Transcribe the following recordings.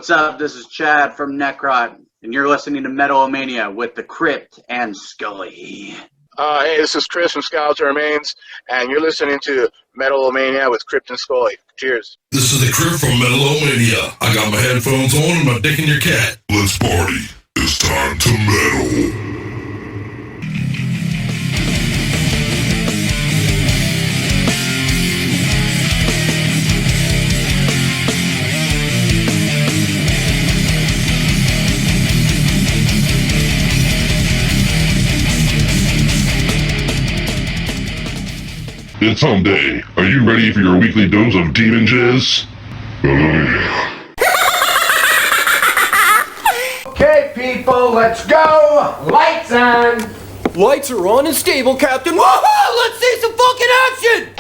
What's up? This is Chad from Necron, and you're listening to Metal-O-Mania with the Crypt and Scully. Hey, this is Chris from Skeleton Remains, and you're listening to Metal-O-Mania with Crypt and Scully. Cheers. This is the Crypt from Metal-O-Mania. I got my headphones on and my dick in your cat. Let's party. It's time to metal. It's hump day. Are you ready for your weekly dose of demon jizz? Okay, people, let's go! Lights on! Lights are on and stable, Captain. Woohoo! Let's see some fucking action!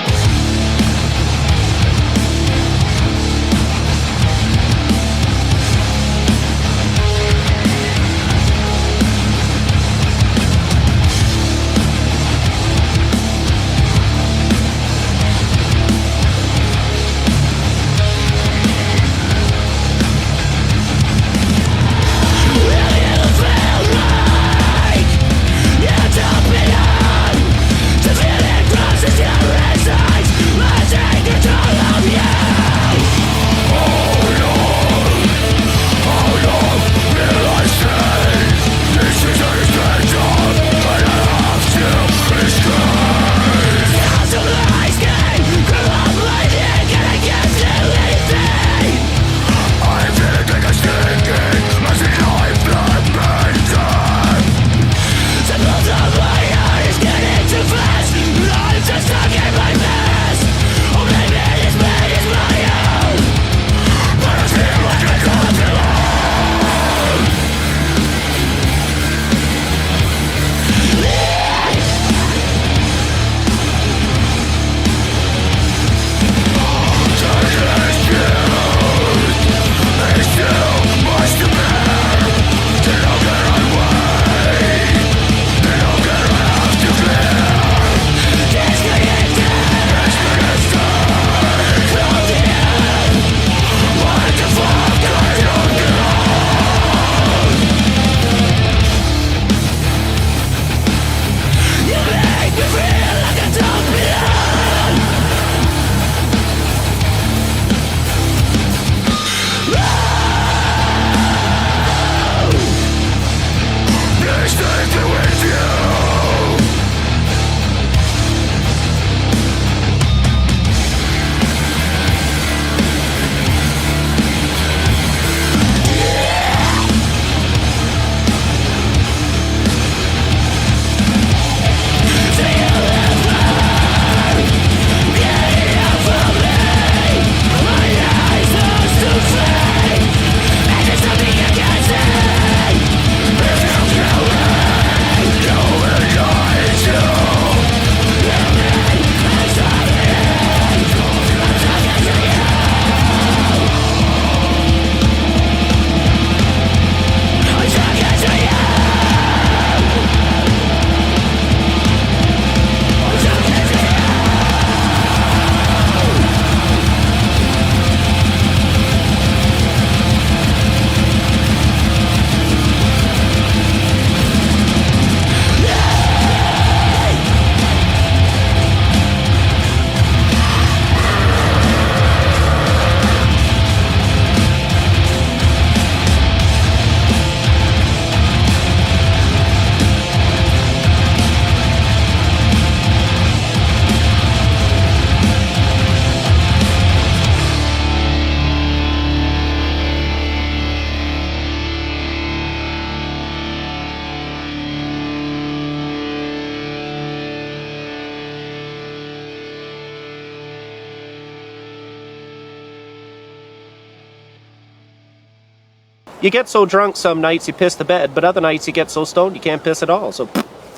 You get so drunk some nights you piss the bed, but other nights you get so stoned you can't piss at all, so...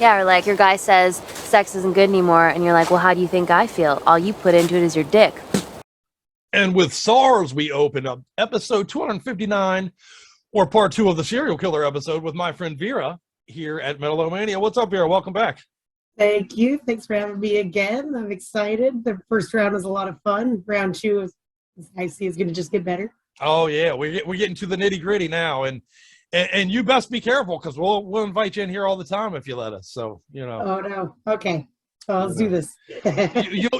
Yeah, or like your guy says sex isn't good anymore, and you're like, well, how do you think I feel? All you put into it is your dick. And with SARS, we opened up episode 259, or part 2 of the serial killer episode with my friend Vera here at Metal-O-Mania. What's up, Vera? Welcome back. Thank you. Thanks for having me again. I'm excited. The first round was a lot of fun. Round 2 is I see is going to just get better. Oh yeah, we're getting to the nitty gritty now, and you best be careful because we'll invite you in here all the time if you let us. So Oh no. Okay. So let's do this.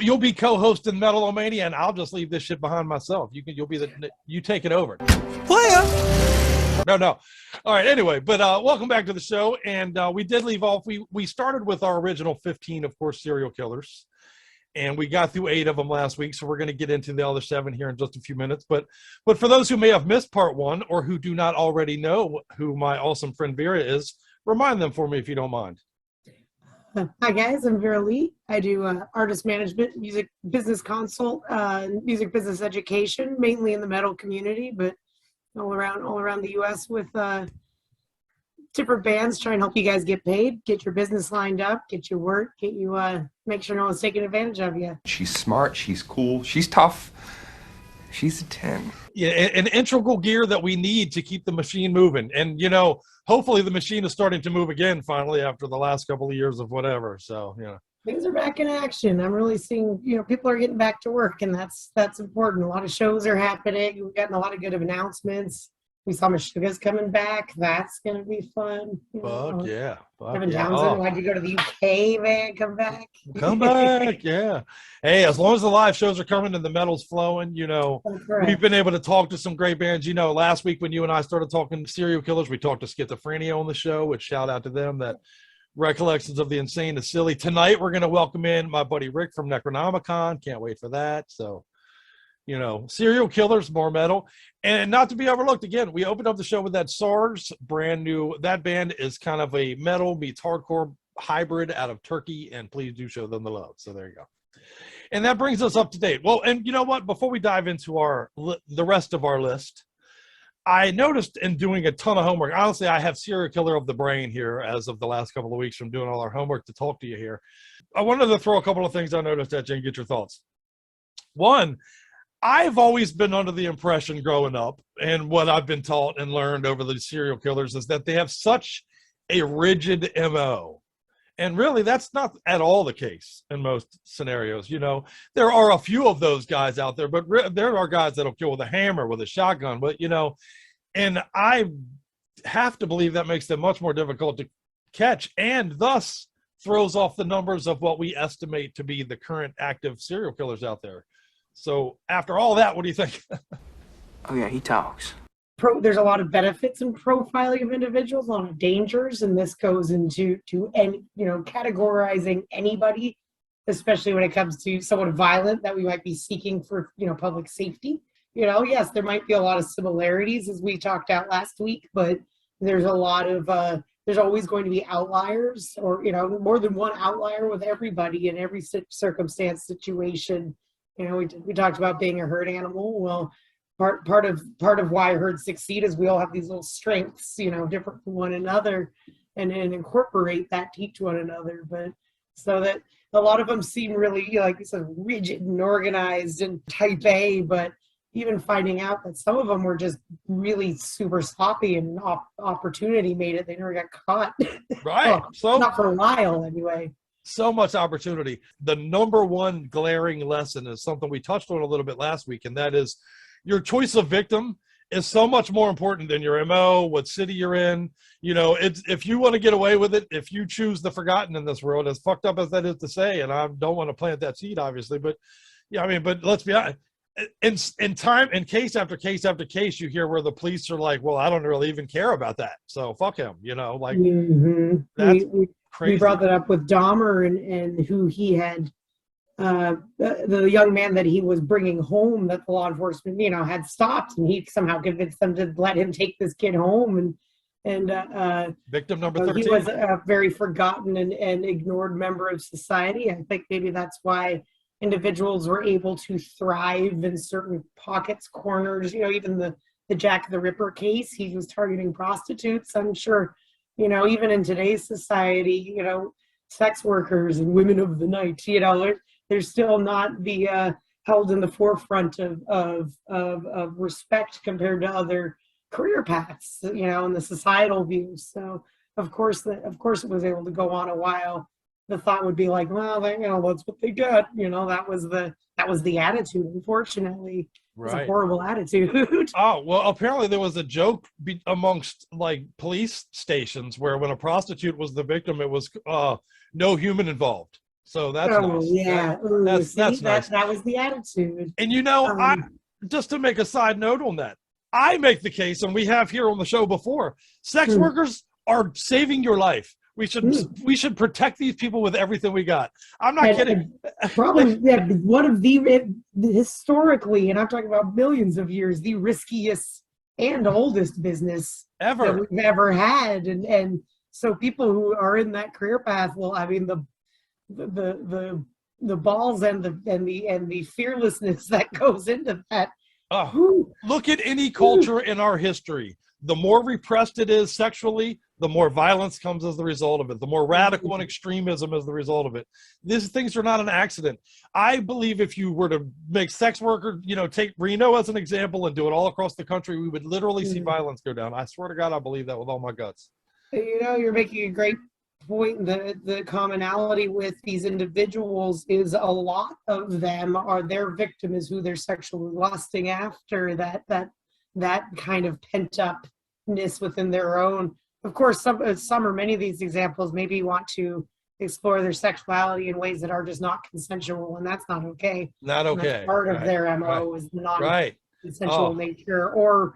you'll be co-hosting Metal-O-Mania, and I'll just leave this shit behind myself. You take it over. No. All right. Anyway, but welcome back to the show. And we did leave off. We started with our original 15, of course, serial killers, and we got through 8 of them last week. So we're going to get into the other 7 here in just a few minutes. But for those who may have missed part 1 or who do not already know who my awesome friend Vera is, remind them for me if you don't mind. Hi guys, I'm Vera Leigh. I do artist management, music business consult, music business education, mainly in the metal community, but all around the U.S. with different bands, trying to help you guys get paid, get your business lined up, get your work, get you make sure no one's taking advantage of you. She's smart, she's cool, she's tough. She's a 10. Yeah, an integral gear that we need to keep the machine moving. And, hopefully the machine is starting to move again finally after the last couple of years of whatever. So, Things are back in action. I'm really seeing, people are getting back to work, and that's important. A lot of shows are happening. We've gotten a lot of good announcements. We saw Meshuggah's coming back. That's going to be fun. Fuck yeah. Kevin Townsend, why'd you go to the UK, man? Come back. Come back, yeah. Hey, as long as the live shows are coming and the metal's flowing, we've been able to talk to some great bands. Last week when you and I started talking serial killers, we talked to Schizophrenia on the show, which shout out to them. That Recollections of the Insane is Silly. Tonight we're going to welcome in my buddy Rick from Necronomicon. Can't wait for that. So, serial killers, more metal. And not to be overlooked, again, we opened up the show with that SARS, brand new. That band is kind of a metal meets hardcore hybrid out of Turkey, and please do show them the love. So there you go. And that brings us up to date. Well, and you know what? Before we dive into the rest of our list, I noticed in doing a ton of homework, honestly, I have serial killer of the brain here as of the last couple of weeks from doing all our homework to talk to you here. I wanted to throw a couple of things I noticed at you and get your thoughts. One, I've always been under the impression growing up, and what I've been taught and learned over the serial killers is that they have such a rigid MO. And really, that's not at all the case in most scenarios. There are a few of those guys out there, but there are guys that'll kill with a hammer, with a shotgun. But, and I have to believe that makes them much more difficult to catch, and thus throws off the numbers of what we estimate to be the current active serial killers out there. So after all that, what do you think? Oh yeah, he talks. There's a lot of benefits in profiling of individuals, a lot of dangers, and this goes into categorizing anybody, especially when it comes to someone violent that we might be seeking for public safety. Yes, there might be a lot of similarities as we talked out last week, but there's a lot of there's always going to be outliers, or more than one outlier with everybody in every circumstance, situation. We talked about being a herd animal. Well, part of why herds succeed is we all have these little strengths, different from one another, and incorporate that, teach one another. But so that a lot of them seem really, like you said, rigid and organized and type A, but even finding out that some of them were just really super sloppy and opportunity made it. They never got caught. Right. Well, So not for a while anyway. So much opportunity. The number one glaring lesson is something we touched on a little bit last week, and that is your choice of victim is so much more important than your MO, what city you're in. If you want to get away with it, if you choose the forgotten in this world, as fucked up as that is to say, and I don't want to plant that seed, obviously, but but let's be honest. In case after case after case, you hear where the police are like, well, I don't really even care about that, so fuck him, That's crazy. We brought that up with Dahmer and who he had, the young man that he was bringing home that the law enforcement, had stopped, and he somehow convinced them to let him take this kid home. And victim number 13. He was a very forgotten and ignored member of society. I think maybe that's why individuals were able to thrive in certain pockets, corners. Even the Jack the Ripper case, he was targeting prostitutes. I'm sure, even in today's society, sex workers and women of the night, they're still not the held in the forefront of respect compared to other career paths, and the societal views. So of course it was able to go on a while. the thought would be like, well, they, that's what they got. That was the attitude. Unfortunately, it's a Right. horrible attitude. Oh, well, apparently there was a joke amongst like police stations where when a prostitute was the victim, it was no human involved. So that's nice. Yeah. That's nice. That was the attitude. And I just to make a side note on that, I make the case, and we have here on the show before, sex workers are saving your life. We should protect these people with everything we got. I'm not kidding. Probably one of the historically, and I'm talking about millions of years, the riskiest and oldest business Ever. that we've ever had. And so people who are in that career path, well, I mean the balls and the fearlessness that goes into that. Look at any culture in our history. The more repressed it is sexually, the more violence comes as the result of it. The more radical and extremism as the result of it. These things are not an accident. I believe if you were to make sex workers, take Reno as an example and do it all across the country, we would literally see violence go down. I swear to God, I believe that with all my guts. You're making a great point. The commonality with these individuals is a lot of them are their victim is who they're sexually lusting after, that kind of pent upness within their own. Of course, some or many of these examples maybe want to explore their sexuality in ways that are just not consensual, and that's not okay. Not okay. That's part of their MO is non-consensual nature, or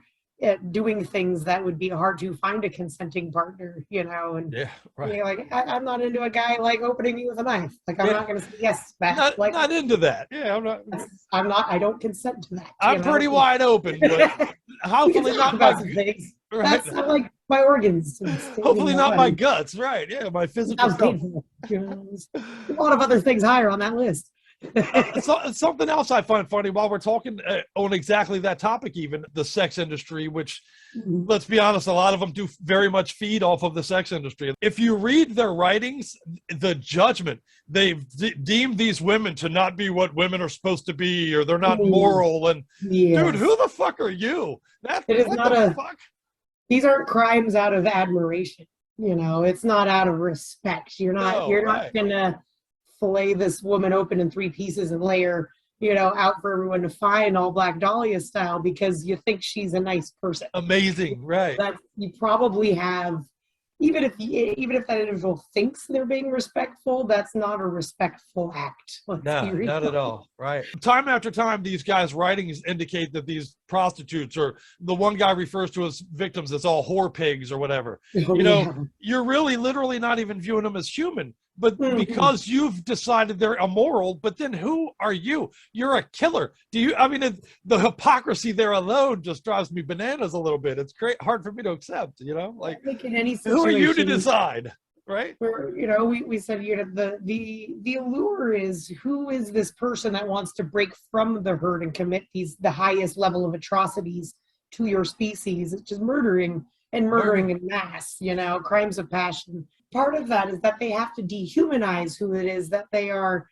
doing things that would be hard to find a consenting partner, and I'm not into a guy like opening me with a knife. Like I'm not going to say yes back. Not into that. Yeah, I'm not. I don't consent to that. I'm pretty wide open, but hopefully not my things. Right. That's not like my organs. Hopefully not my guts. Right? Yeah, my physical stuff. A lot of other things higher on that list. Something else I find funny while we're talking on exactly that topic, even the sex industry, which let's be honest, a lot of them do very much feed off of the sex industry. If you read their writings, the judgment, they've deemed these women to not be what women are supposed to be, or they're not moral. And dude, who the fuck are you? Fuck? These aren't crimes out of admiration. It's not out of respect. You're not gonna fillet this woman open in 3 pieces and lay her, out for everyone to find, all Black Dahlia style, because you think she's a nice person. Amazing, right? That you probably have, even if that individual thinks they're being respectful, that's not a respectful act. No, not at all. Right. Time after time, these guys' writings indicate that these prostitutes, or the one guy refers to as victims, as all whore pigs or whatever. You're really literally not even viewing them as human. But because you've decided they're immoral, but then who are you? You're a killer. The hypocrisy there alone just drives me bananas a little bit. It's hard for me to accept, like in any who are you to decide, right? Where, we said, the allure is, who is this person that wants to break from the herd and commit the highest level of atrocities to your species? It's just murdering in mass, crimes of passion. Part of that is that they have to dehumanize who it is that they are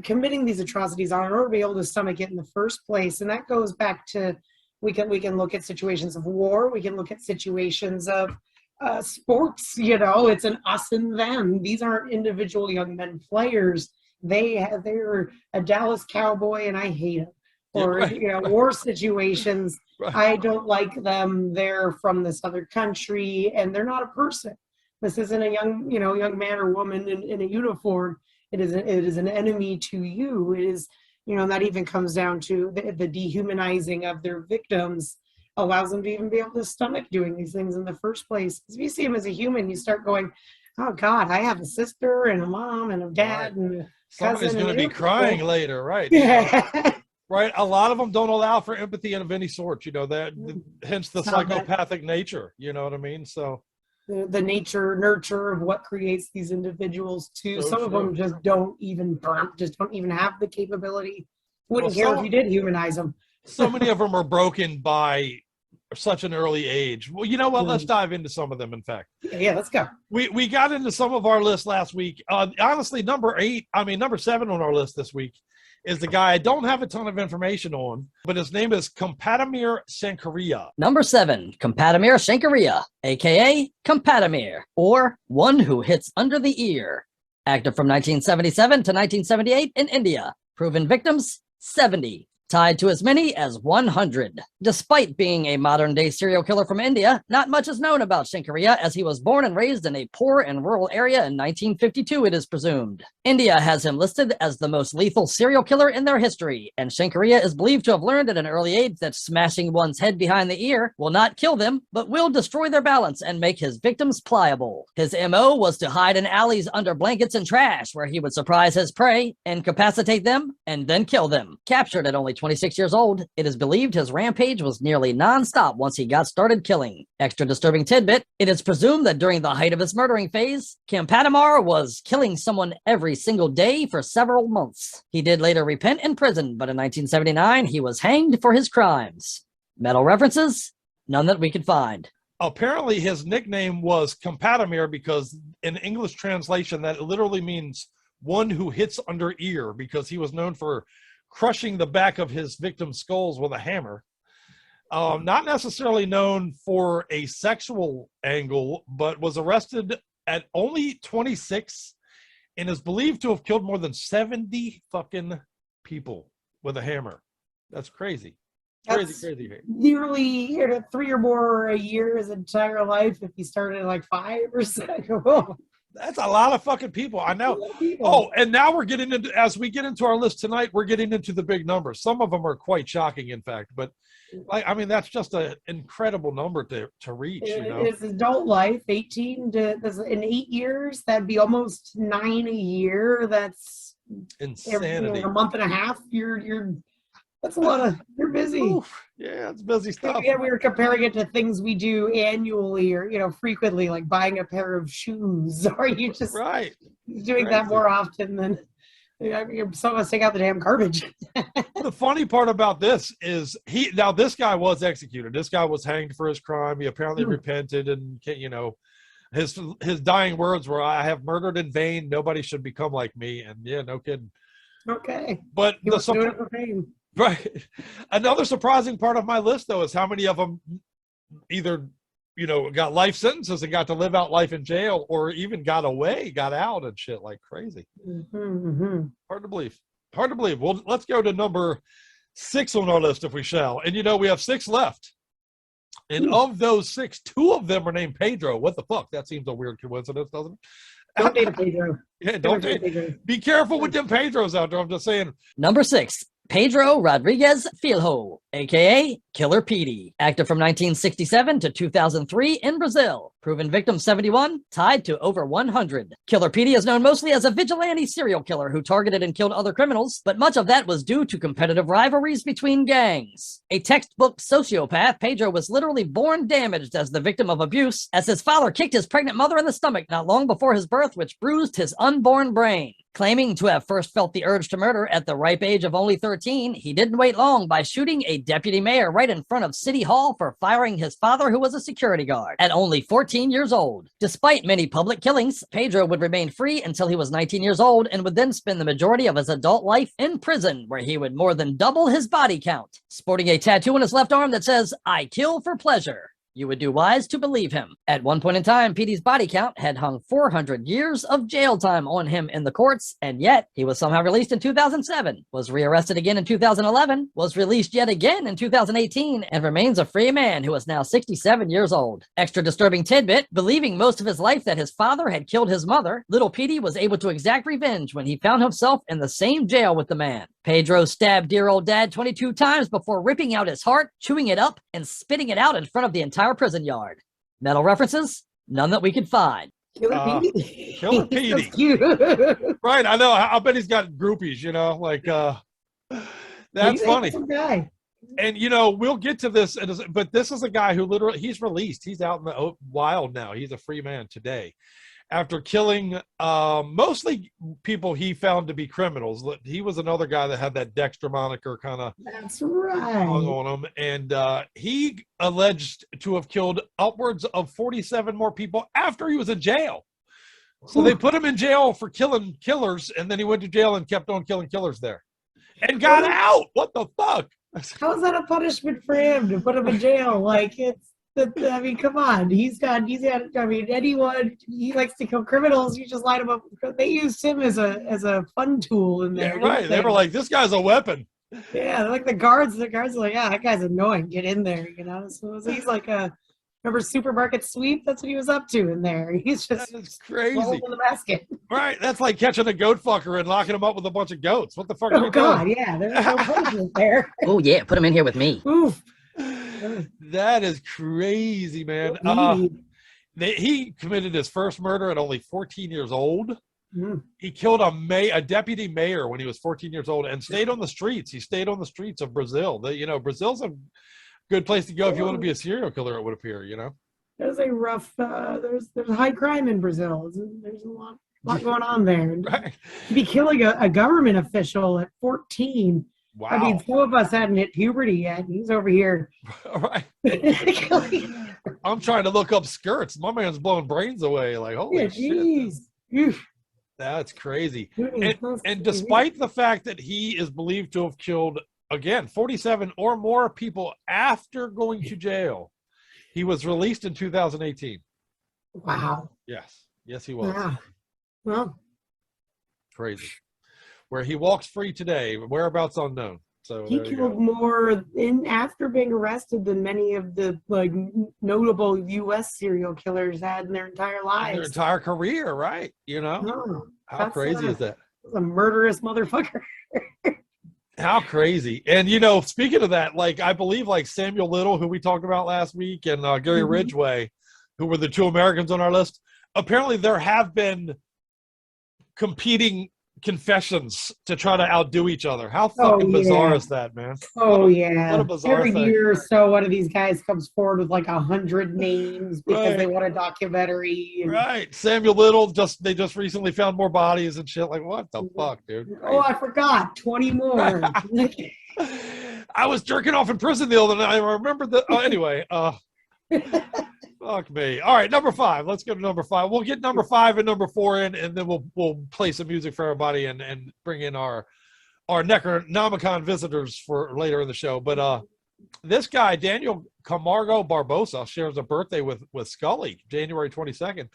committing these atrocities on in order to be able to stomach it in the first place. And that goes back to, we can look at situations of war. We can look at situations of sports. It's an us and them. These aren't individual young men players. They're a Dallas Cowboy and I hate them. Or, war situations. Right. I don't like them. They're from this other country and they're not a person. This isn't a young man or woman in a uniform. It is an enemy to you. It is, and that even comes down to the dehumanizing of their victims allows them to even be able to stomach doing these things in the first place. If you see them as a human, you start going, oh God, I have a sister and a mom and a dad and a cousin. Somebody's going to be crying later, right? Yeah. Right. A lot of them don't allow for empathy of any sort, hence the psychopathic nature, you know what I mean? So the nurture of what creates these individuals too. Some of them just don't even have the capability. Wouldn't care if you did humanize them. So many of them are broken by such an early age. Well, you know what? Let's dive into some of them, in fact. Yeah, let's go. We got into some of our lists last week. Honestly, number 7 on our list this week is the guy I don't have a ton of information on, but his name is Compatamir Sankaria. Number 7, Compatamir Sankaria, a.k.a. Compatamir, or one who hits under the ear. Active from 1977 to 1978 in India. Proven victims, 70. Tied to as many as 100. Despite being a modern-day serial killer from India, not much is known about Shankaria, as he was born and raised in a poor and rural area in 1952, it is presumed. India has him listed as the most lethal serial killer in their history, and Shankaria is believed to have learned at an early age that smashing one's head behind the ear will not kill them, but will destroy their balance and make his victims pliable. His MO was to hide in alleys under blankets and trash, where he would surprise his prey, incapacitate them, and then kill them. Captured at only 26 years old, it is believed his rampage was nearly non-stop once he got started killing. Extra disturbing tidbit, it is presumed that during the height of his murdering phase, Kampatamar was killing someone every single day for several months. He did later repent in prison, but in 1979, he was hanged for his crimes. Metal references? None that we could find. Apparently his nickname was Kampatamir because in English translation, that literally means one who hits under ear, because he was known for crushing the back of his victims' skulls with a hammer. Not necessarily known for a sexual angle, but was arrested at only 26 and is believed to have killed more than 70 fucking people with a hammer. That's crazy. Crazy. Nearly 3 or more a year his entire life if he started at like 5 or 6. That's a lot of fucking people. I know. Oh, and now we're getting into, as we get into our list tonight, we're getting into the big numbers. Some of them are quite shocking, in fact, but I mean, that's just an incredible number to reach. His adult life, 18 to in 8 years, that'd be almost 9 a year. That's insanity. A month and a half. That's a lot of. You're busy. Oof. Yeah, it's busy stuff. Yeah, we were comparing it to things we do annually or frequently, like buying a pair of shoes. Or you just doing that more often than some of us take out the damn garbage. The funny part about this is this guy was executed. This guy was hanged for his crime. He apparently repented, and his dying words were, "I have murdered in vain. Nobody should become like me." And yeah, no kidding. Okay. But he was doing it for fame. Right. Another surprising part of my list, though, is how many of them either, got life sentences and got to live out life in jail, or even got out and shit like crazy. Hard to believe. Well, let's go to number 6 on our list, if we shall. And, we have 6 left. And of those 6, 2 of them are named Pedro. What the fuck? That seems a weird coincidence, doesn't it? Don't date a Pedro. Yeah, don't date Pedro. Be careful with them Pedros out there. I'm just saying. Number 6. Pedro Rodriguez Filho, a.k.a. Killer Petey. Active from 1967 to 2003 in Brazil. Proven victim 71, tied to over 100. Killer Petey is known mostly as a vigilante serial killer who targeted and killed other criminals, but much of that was due to competitive rivalries between gangs. A textbook sociopath, Pedro was literally born damaged as the victim of abuse, as his father kicked his pregnant mother in the stomach not long before his birth, which bruised his unborn brain. Claiming to have first felt the urge to murder at the ripe age of only 13, he didn't wait long by shooting a deputy mayor right in front of City Hall for firing his father, who was a security guard, at only 14 years old. Despite many public killings, Pedro would remain free until he was 19 years old and would then spend the majority of his adult life in prison, where he would more than double his body count. Sporting a tattoo on his left arm that says, "I kill for pleasure." You would do wise to believe him. At one point in time, Petey's body count had hung 400 years of jail time on him in the courts, and yet he was somehow released in 2007, was rearrested again in 2011, was released yet again in 2018, and remains a free man who is now 67 years old. Extra disturbing tidbit, believing most of his life that his father had killed his mother, little Petey was able to exact revenge when he found himself in the same jail with the man. Pedro stabbed dear old dad 22 times before ripping out his heart, chewing it up, and spitting it out in front of the entire prison yard. Metal references? None that we could find. Killer Petey. Killer Petey. Right, I know. I bet he's got groupies, that's funny. Some guy. And, we'll get to this, but this is a guy who literally, he's released. He's out in the wild now. He's a free man today. After killing mostly people he found to be criminals. He was another guy that had that Dexter moniker kind of hung on him. And he alleged to have killed upwards of 47 more people after he was in jail. So they put him in jail for killing killers, and then he went to jail and kept on killing killers there. And got out! What the fuck? How is that a punishment for him to put him in jail? Like, I mean, come on. He's got. I mean, anyone he likes to kill criminals. You just light him up. They used him as a fun tool in there. Yeah, right. They were like, this guy's a weapon. Yeah, they're like the guards. The guards are like, yeah, that guy's annoying. Get in there, you know. So he's like remember supermarket sweep? That's what he was up to in there. He's just crazy in the basket. Right. That's like catching a goat fucker and locking him up with a bunch of goats. What the fuck? Oh God, yeah. There's no punishment there. Oh yeah, put him in here with me. Oof. That is crazy, man. He committed his first murder at only 14 years old. He killed a deputy mayor when he was 14 years old and stayed on the streets. He stayed on the streets of Brazil. Brazil's a good place to go if you want to be a serial killer, it would appear, There's a rough, there's high crime in Brazil. There's a lot going on there. Right. To be killing a government official at 14. Wow. I mean, some of us hadn't hit puberty yet. He's over here. All right. I'm trying to look up skirts. My man's blowing brains away. Like, holy shit. That's crazy. And despite the fact that he is believed to have killed, again, 47 or more people after going to jail, he was released in 2018. Wow. Yes. Yes, he was. Wow. Well. Crazy. Where he walks free today, whereabouts unknown. So he killed more after being arrested than many of the notable U.S. serial killers had in their entire lives. Their entire career, right? How crazy is that? A murderous motherfucker. How crazy. And, speaking of that, I believe Samuel Little, who we talked about last week, and Gary Ridgway, who were the two Americans on our list, apparently there have been competing confessions to try to outdo each other. How fucking bizarre is that, man? Oh yeah. What a bizarre Every thing. year or so, one of these guys comes forward with 100 names because they want a documentary. Right. Samuel Little they just recently found more bodies and shit. Like, what the fuck, dude? Oh, I forgot. 20 more. I was jerking off in prison the other night. I remember that. Anyway, fuck me. All right, number 5. Let's go to number 5. We'll get number 5 and number 4 in, and then we'll play some music for everybody and bring in our Necronomicon visitors for later in the show. But this guy, Daniel Camargo Barbosa, shares a birthday with Scully, January 22nd.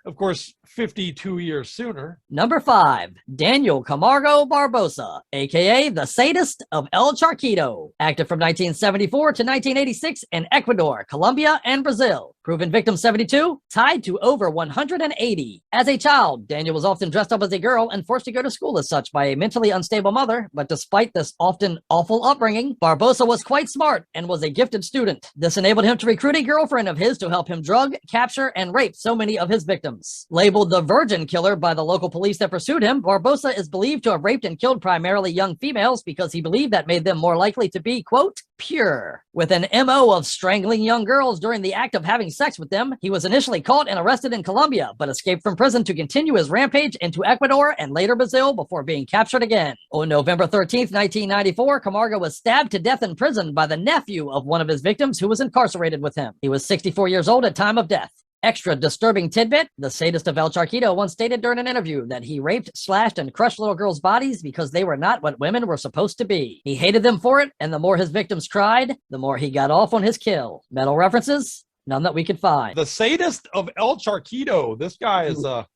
Of course, 52 years sooner. Number 5, Daniel Camargo Barbosa, a.k.a. the sadist of El Charquito. Active from 1974 to 1986 in Ecuador, Colombia, and Brazil. Proven victim 72, tied to over 180. As a child, Daniel was often dressed up as a girl and forced to go to school as such by a mentally unstable mother, but despite this often awful upbringing, Barbosa was quite smart and was a gifted student. This enabled him to recruit a girlfriend of his to help him drug, capture, and rape so many of his victims. Labeled the Virgin Killer by the local police that pursued him, Barbosa is believed to have raped and killed primarily young females because he believed that made them more likely to be, quote, pure. With an MO of strangling young girls during the act of having sex with them, he was initially caught and arrested in Colombia, but escaped from prison to continue his rampage into Ecuador and later Brazil before being captured again. On November 13th, 1994, Camargo was stabbed to death in prison by the nephew of one of his victims who was incarcerated with him. He was 64 years old at time of death. Extra disturbing tidbit, the sadist of El Charquito once stated during an interview that he raped, slashed, and crushed little girls' bodies because they were not what women were supposed to be. He hated them for it, and the more his victims cried, the more he got off on his kill. Metal references? None that we could find. The sadist of El Charquito. This guy is out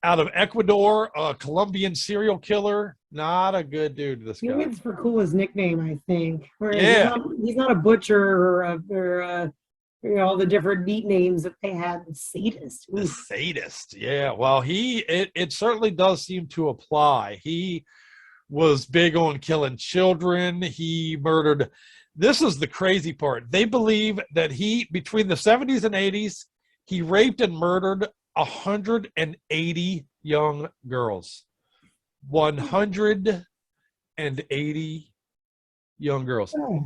of Ecuador, a Colombian serial killer. Not a good dude, this guy. It's for coolest nickname, I think. Yeah. He's not a butcher or all the different neat names that they had. Sadist. The sadist. Yeah. Well, it certainly does seem to apply. He was big on killing children. He murdered. This is the crazy part. They believe that between the 70s and 80s, he raped and murdered 180 young girls. 180 young girls. Oh,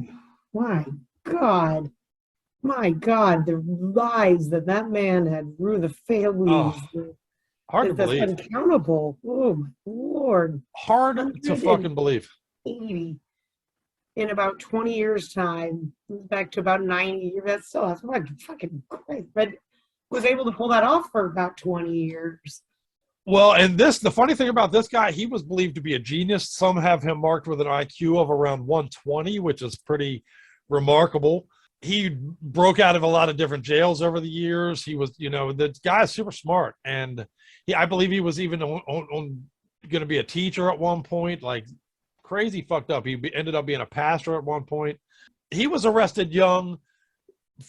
my God. My God, the lies that man had through the families. Hard to believe. Uncountable. Oh, my Lord. Hard to fucking believe. 80 in about 20 years' time, back to about 90. That's fucking great. But was able to pull that off for about 20 years. Well, and the funny thing about this guy, he was believed to be a genius. Some have him marked with an IQ of around 120, which is pretty remarkable. he broke out of a lot of different jails over the years. He was, the guy is super smart, and I believe he was even on going to be a teacher at one point, like crazy fucked up. He ended up being a pastor at one point. He was arrested young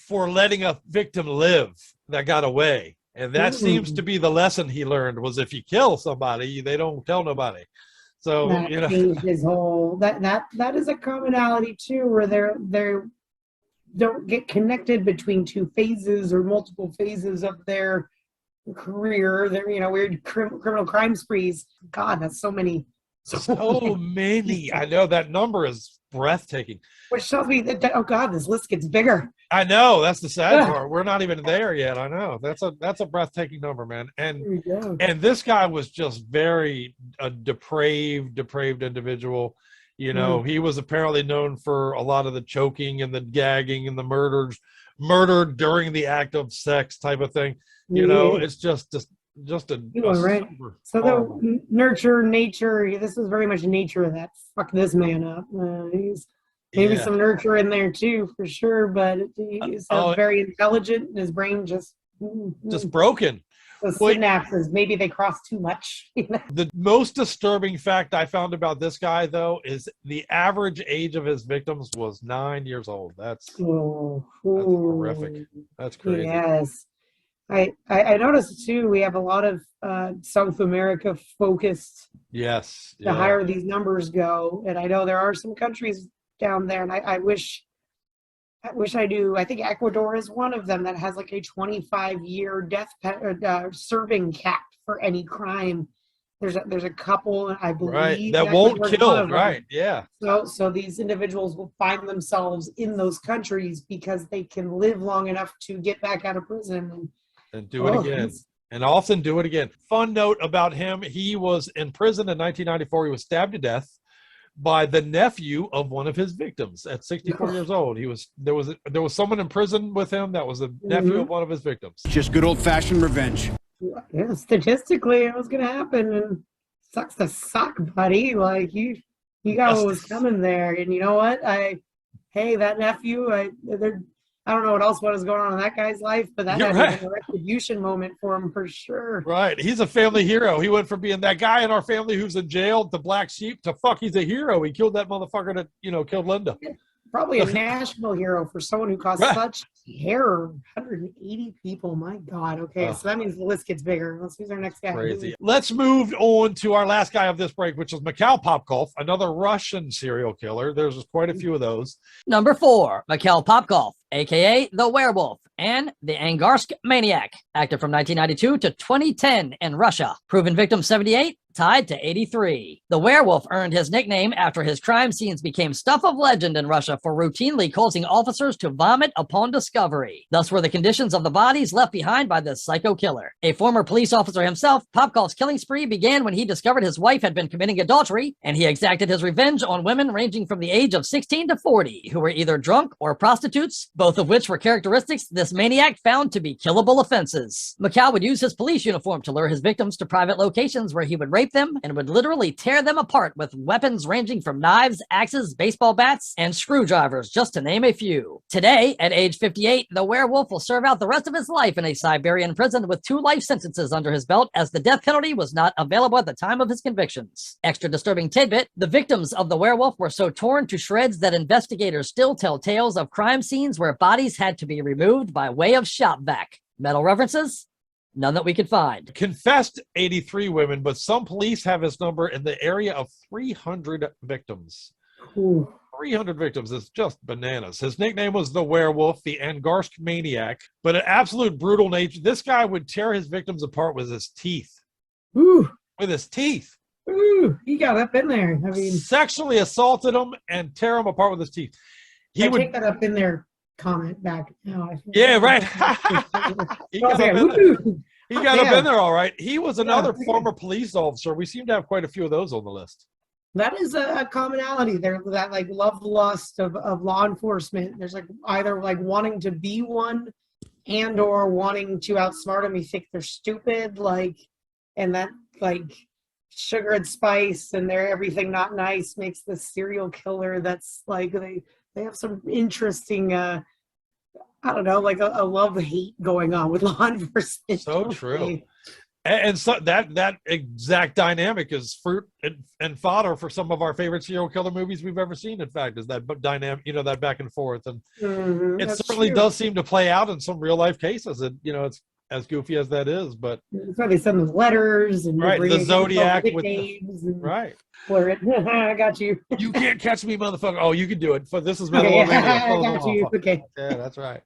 for letting a victim live that got away. And that seems to be the lesson he learned, was if you kill somebody, they don't tell nobody. So, that changed his whole, that is a commonality too, where they don't get connected between two phases or multiple phases of their career. They're, weird criminal crime sprees. God, that's so many. So many. I know, that number is breathtaking. Which tells me that, oh God, this list gets bigger. I know, that's the sad part. We're not even there yet. I know, that's a breathtaking number, man. And this guy was just very depraved individual. He was apparently known for a lot of the choking and the gagging and the murder during the act of sex type of thing. It's just a right. So the nurture nature, this is very much nature that fucked this man up. He's maybe some nurture in there too, for sure, but he's very intelligent, and his brain just broken. The synapses, maybe they cross too much. The most disturbing fact I found about this guy, though, is the average age of his victims was 9 years old. That's horrific. That's crazy. Yes. I noticed too, we have a lot of South America focused. Yes. The higher these numbers go. And I know there are some countries down there, and I wish I knew. I think Ecuador is one of them that has like a 25-year death serving cap for any crime. There's a couple, I believe, right, that won't kill, right? Yeah. So these individuals will find themselves in those countries because they can live long enough to get back out of prison and do it again. And often do it again. Fun note about him: he was in prison in 1994. He was stabbed to death by the nephew of one of his victims at 64 years old. There was someone in prison with him that was a nephew of one of his victims. Just good old-fashioned revenge. Yeah, statistically it was gonna happen, and sucks to suck, buddy. Like you got what was coming there. And you know what? That nephew, I don't know what else was going on in that guy's life, but that had a retribution moment for him for sure. Right. He's a family hero. He went from being that guy in our family who's in jail, the black sheep, to he's a hero. He killed that motherfucker that, killed Linda. Probably a national hero for someone who caused such terror. 180 people. My God. Okay. So that means the list gets bigger. Let's who's our next guy. Crazy. Let's move on to our last guy of this break, which is Mikhail Popkov, another Russian serial killer. There's quite a few of those. Number 4, Mikhail Popkov, a.k.a. the Werewolf, and the Angarsk Maniac, active from 1992 to 2010 in Russia. Proven victim 78, tied to 83. The Werewolf earned his nickname after his crime scenes became stuff of legend in Russia for routinely causing officers to vomit upon discovery. Thus were the conditions of the bodies left behind by this psycho killer. A former police officer himself, Popkov's killing spree began when he discovered his wife had been committing adultery, and he exacted his revenge on women ranging from the age of 16 to 40 who were either drunk or prostitutes, both of which were characteristics this maniac found to be killable offenses. Mikhail would use his police uniform to lure his victims to private locations where he would rape them and would literally tear them apart with weapons ranging from knives, axes, baseball bats, and screwdrivers, just to name a few. Today, at age 58, the Werewolf will serve out the rest of his life in a Siberian prison with 2 life sentences under his belt, as the death penalty was not available at the time of his convictions. Extra disturbing tidbit: the victims of the Werewolf were so torn to shreds that investigators still tell tales of crime scenes where bodies had to be removed by way of shop vac. Metal references? None that we could find. Confessed 83 women, but some police have his number in the area of 300 victims. Ooh. 300 victims is just bananas. His nickname was the Werewolf, the Angarsk Maniac, but an absolute brutal nature. This guy would tear his victims apart with his teeth. Ooh. With his teeth. Ooh, he got up in there. I mean, sexually assaulted them and tear them apart with his teeth. He would take that up in there. Comment back. No, yeah, right. He got up in there all right. He was another former police officer. We seem to have quite a few of those on the list. That is a commonality there, that like love lust of law enforcement. There's like either like wanting to be one and or wanting to outsmart them. You think they're stupid, and that like sugar and spice and they're everything not nice makes the serial killer that's like they have some interesting I don't know, like a love-hate going on with law enforcement. So true. And so that exact dynamic is fruit and fodder for some of our favorite serial killer movies we've ever seen. In fact, is that dynamic, that back and forth, and it certainly does seem to play out in some real life cases. And it's as goofy as that is, but that's why they send them letters and the Zodiac with right. I got you. You can't catch me, motherfucker. Oh, you can do it. This is Metal-O-Mania. I got you. Okay. Yeah, that's right.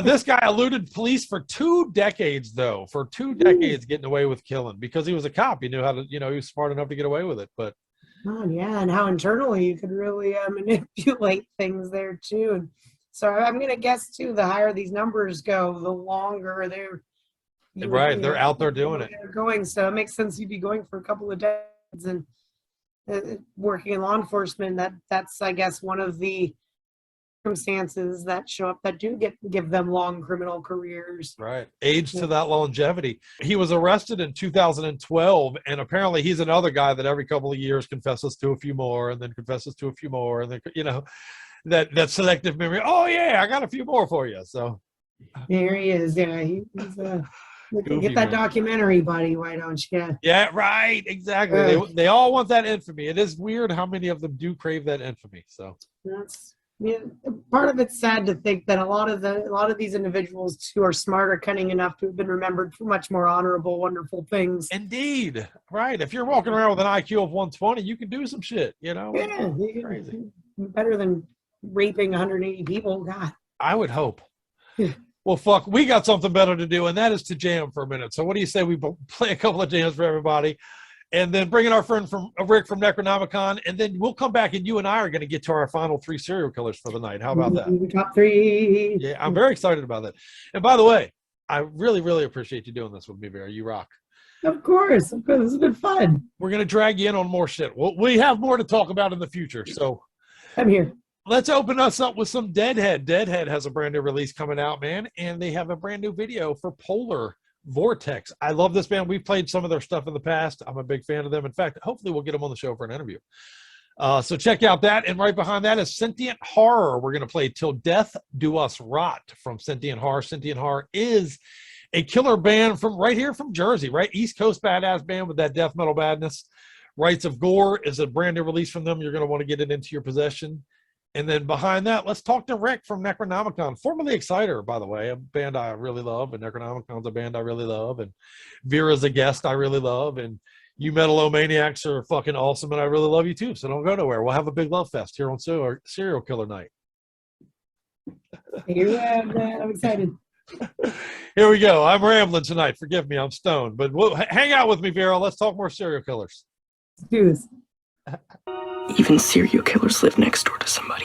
This guy eluded police for 2 decades, though. For 2 decades, getting away with killing because he was a cop. He knew how to, he was smart enough to get away with it. But and how internally you could really manipulate things there too. And so I'm gonna guess too, the higher these numbers go, the longer they're they're out there doing it. They're going. So it makes sense you'd be going for a couple of decades and working in law enforcement. That's I guess one of the circumstances that show up that do give them long criminal careers. Right. Age to that longevity. He was arrested in 2012, and apparently he's another guy that every couple of years confesses to a few more and then confesses to a few more, and then that selective memory. Oh yeah, I got a few more for you. So there he is. Yeah, he's get that documentary, buddy. Why don't you? Yeah, right. Exactly. They all want that infamy. It is weird how many of them do crave that infamy. So that's. Part of it's sad to think that a lot of these individuals who are smart are cunning enough to have been remembered for much more honorable, wonderful things. Indeed, right. If you're walking around with an IQ of 120, you can do some shit. Yeah, crazy. Better than raping 180 people. God, I would hope. Well, fuck, we got something better to do, and that is to jam for a minute. So, what do you say we play a couple of jams for everybody? And then bring in our friend Rick from Necronomicon, and then we'll come back and you and I are going to get to our final 3 serial killers for the night. How about that? Top 3. Yeah, I'm very excited about that. And by the way, I really, really appreciate you doing this with me, Vera. You rock. Of course. This has been fun. We're going to drag you in on more shit. We have more to talk about in the future. So I'm here. Let's open us up with some Deadhead. Deadhead has a brand new release coming out, man, and they have a brand new video for Polar Vortex. I love this band. We've played some of their stuff in the past. I'm a big fan of them. In fact, hopefully we'll get them on the show for an interview. So check out that. And right behind that is Sentient Horror. We're going to play Till Death Do Us Rot from Sentient Horror. Sentient Horror is a killer band from right here from Jersey, right? East Coast badass band with that death metal badness. Rites of Gore is a brand new release from them. You're going to want to get it into your possession. And then behind that, let's talk to Rick from Necronomicon, formerly Exciter, by the way, a band I really love, and Necronomicon's a band I really love, and Vera's a guest I really love, and you Metal-O-Maniacs are fucking awesome, and I really love you too, so don't go nowhere. We'll have a big love fest here on Serial Killer Night. I'm excited. Here we go. I'm rambling tonight. Forgive me, I'm stoned, but hang out with me, Vera. Let's talk more serial killers. Let's do this. Even serial killers live next door to somebody.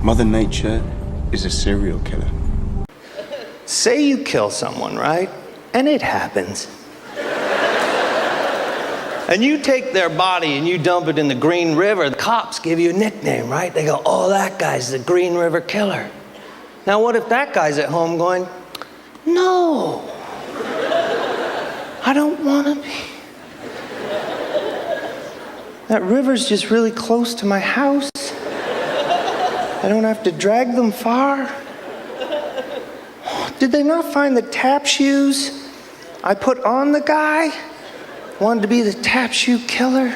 Mother Nature is a serial killer. Say you kill someone, right? And it happens. And you take their body and you dump it in the Green River. The cops give you a nickname, right? They go, oh, that guy's the Green River Killer. Now, what if that guy's at home going, no, I don't want to be. That river's just really close to my house. I don't have to drag them far. Did they not find the tap shoes I put on the guy? Wanted to be the tap shoe killer?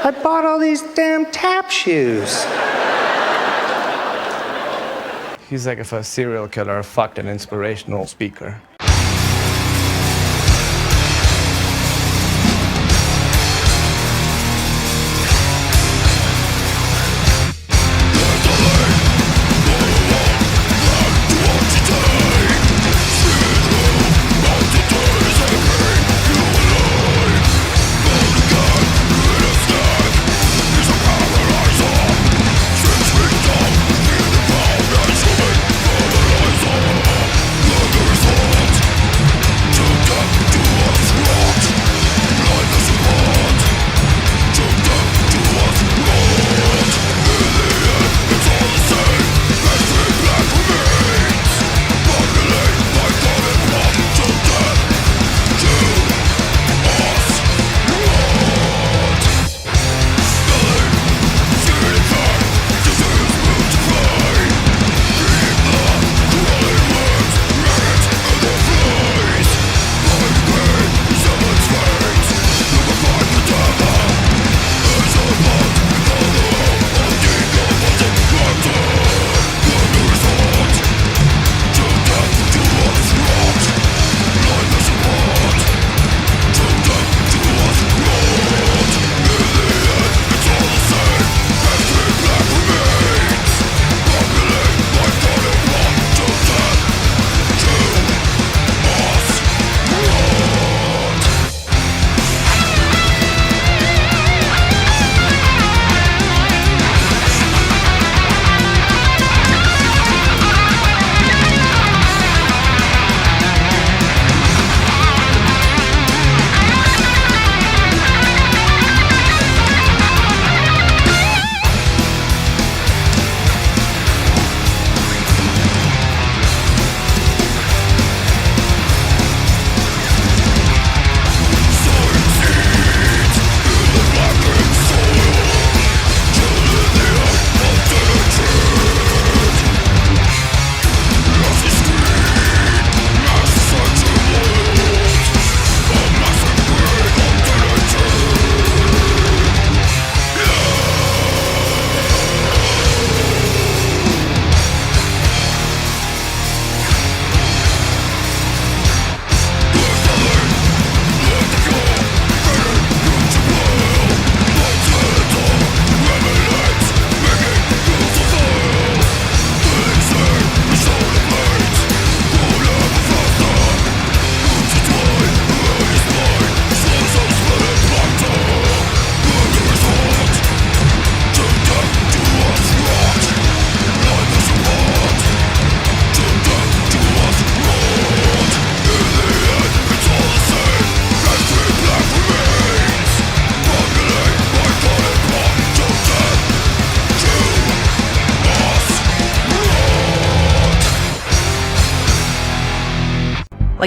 I bought all these damn tap shoes. He's like if a serial killer fucked an inspirational speaker. Look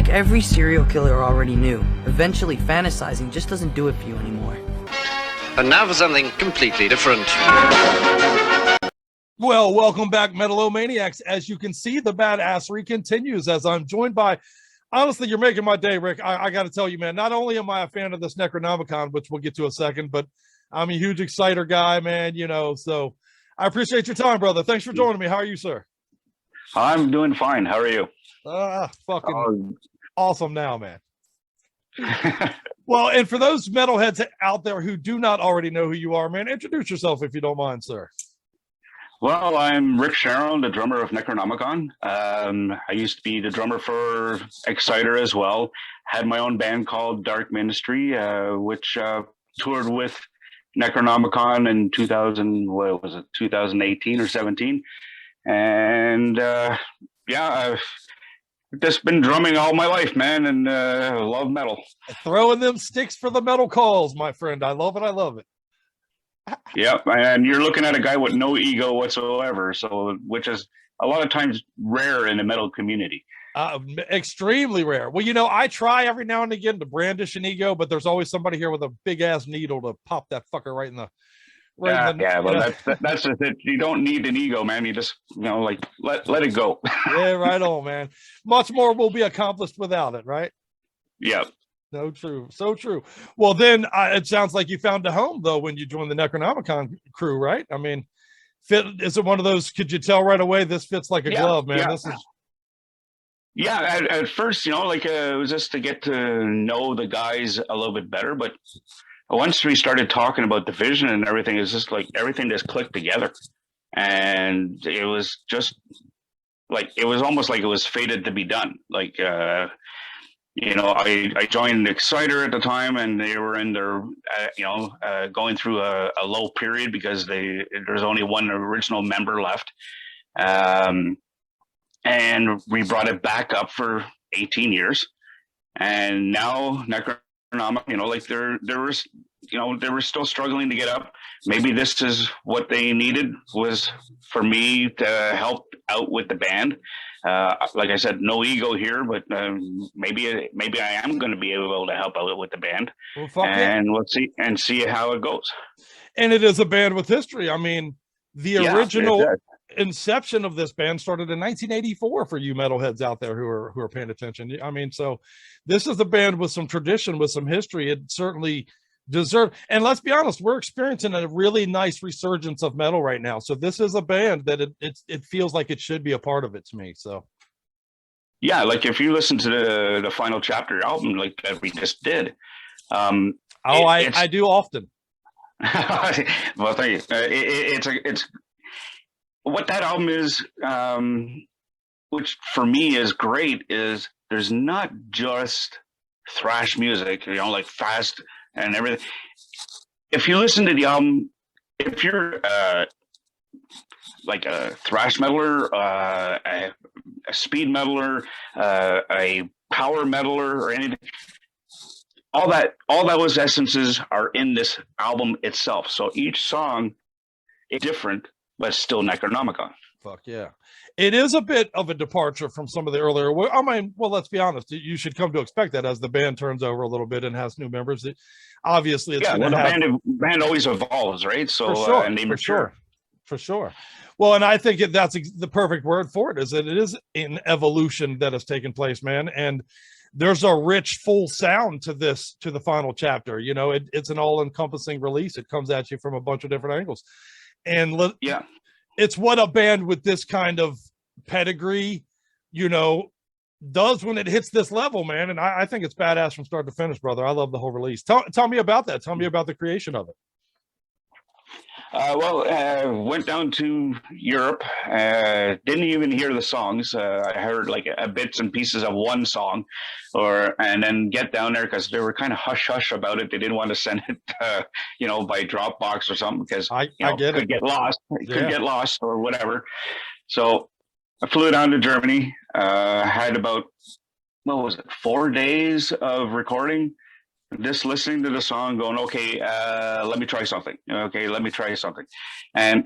Like every serial killer already knew, eventually fantasizing just doesn't do it for you anymore. And now for something completely different. Well, welcome back, Metal-O-Maniacs. As you can see, the badassery continues as I'm joined by, honestly, you're making my day, Rick. I got to tell you, man, not only am I a fan of this Necronomicon, which we'll get to in a second, but I'm a huge Exciter guy, man, you know, so I appreciate your time, brother. Thanks for joining me. How are you, sir? I'm doing fine. How are you? Fucking awesome now, man. Well, and for those metalheads out there who do not already know who you are, man, introduce yourself if you don't mind, sir. Well, I'm Rick Sharon, the drummer of Necronomicon. I used to be the drummer for Exciter as well. Had my own band called Dark Ministry, which toured with Necronomicon in 2018 or 17. And yeah, I've just been drumming all my life, man, and love metal. Throwing them sticks for the metal calls, my friend. I love it. I love it. Yep, and you're looking at a guy with no ego whatsoever, so which is a lot of times rare in the metal community. Extremely rare. Well, you know, I try every now and again to brandish an ego, but there's always somebody here with a big ass needle to pop that fucker right in the. Right Well, that's just it. You don't need an ego, man. You just, you know, like let it go. Yeah, right on, man. Much more will be accomplished without it, right? Yeah. So true. So true. Well, then it sounds like you found a home, though, when you joined the Necronomicon crew, right? I mean, is it one of those, could you tell right away this fits like a glove, man? This is... Yeah, at first, you know, like it was just to get to know the guys a little bit better. But once we started talking about the vision and everything, it's just like everything just clicked together. And it was just like, it was almost like it was fated to be done. Like, you know, I joined Exciter at the time, and they were in their, you know, going through a low period because there's only one original member left. And we brought it back up for 18 years. And now Necronomicon, you know, like there was, you know, they were still struggling to get up. Maybe this is what they needed, was for me to help out with the band. Like I said, no ego here, but maybe I am going to be able to help out with the band. Well, and we'll see how it goes. And it is a band with history. I mean, the original inception of this band started in 1984 for you metalheads out there who are paying attention. I mean, so this is a band with some tradition, with some history. It certainly deserved. And let's be honest, we're experiencing a really nice resurgence of metal right now. So this is a band that it feels like it should be a part of it to me. So yeah, like if you listen to the Final Chapter album, like that we just did. I do often. Well, thank you. It's what that album is, which for me is great, is there's not just thrash music, you know, like fast and everything. If you listen to the album, if you're like a thrash metaler, a speed metaler, a power metaler, or anything, all those essences are in this album itself. So each song is different, but still Necronomicon. Fuck yeah. It is a bit of a departure from some of the earlier. I mean, well, let's be honest. You should come to expect that as the band turns over a little bit and has new members. Obviously, it's the band always evolves, right? So for sure, and they mature. For sure. Well, and I think that's the perfect word for it, is that it is an evolution that has taken place, man. And there's a rich, full sound to this, to the Final Chapter. You know, it's an all-encompassing release. It comes at you from a bunch of different angles. And it's what a band with this kind of pedigree, you know, does when it hits this level, man. And I think it's badass from start to finish, brother. I love the whole release. Tell me about that. Tell me about the creation of it. Went down to Europe, didn't even hear the songs. I heard like bits and pieces of one song, and then get down there because they were kind of hush-hush about it. They didn't want to send it, you know, by Dropbox or something, because could get lost or whatever. So I flew down to Germany, had about, 4 days of recording, just listening to the song, going, okay, let me try something. Okay, let me try something. And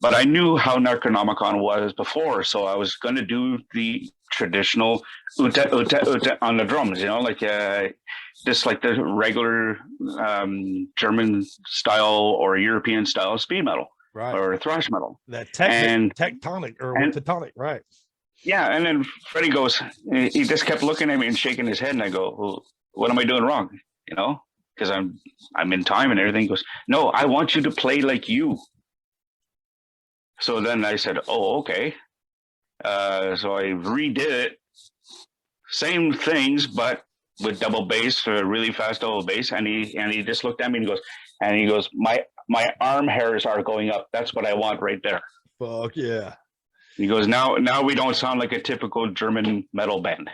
but I knew how Necronomicon was before, so I was going to do the traditional uta uta uta on the drums, you know, like just like the regular German style or European style speed metal, right, or thrash metal. That tectonic, right? Yeah, and then Freddie goes, he just kept looking at me and shaking his head, and I go, well, "What am I doing wrong?" You know, because I'm in time and everything. He goes, "No, I want you to play like you." So then I said, "Oh, okay." So I redid it, same things, but with double bass, really fast double bass. And he just looked at me and he goes, my arm hairs are going up. That's what I want right there. Fuck yeah. He goes, now we don't sound like a typical German metal band.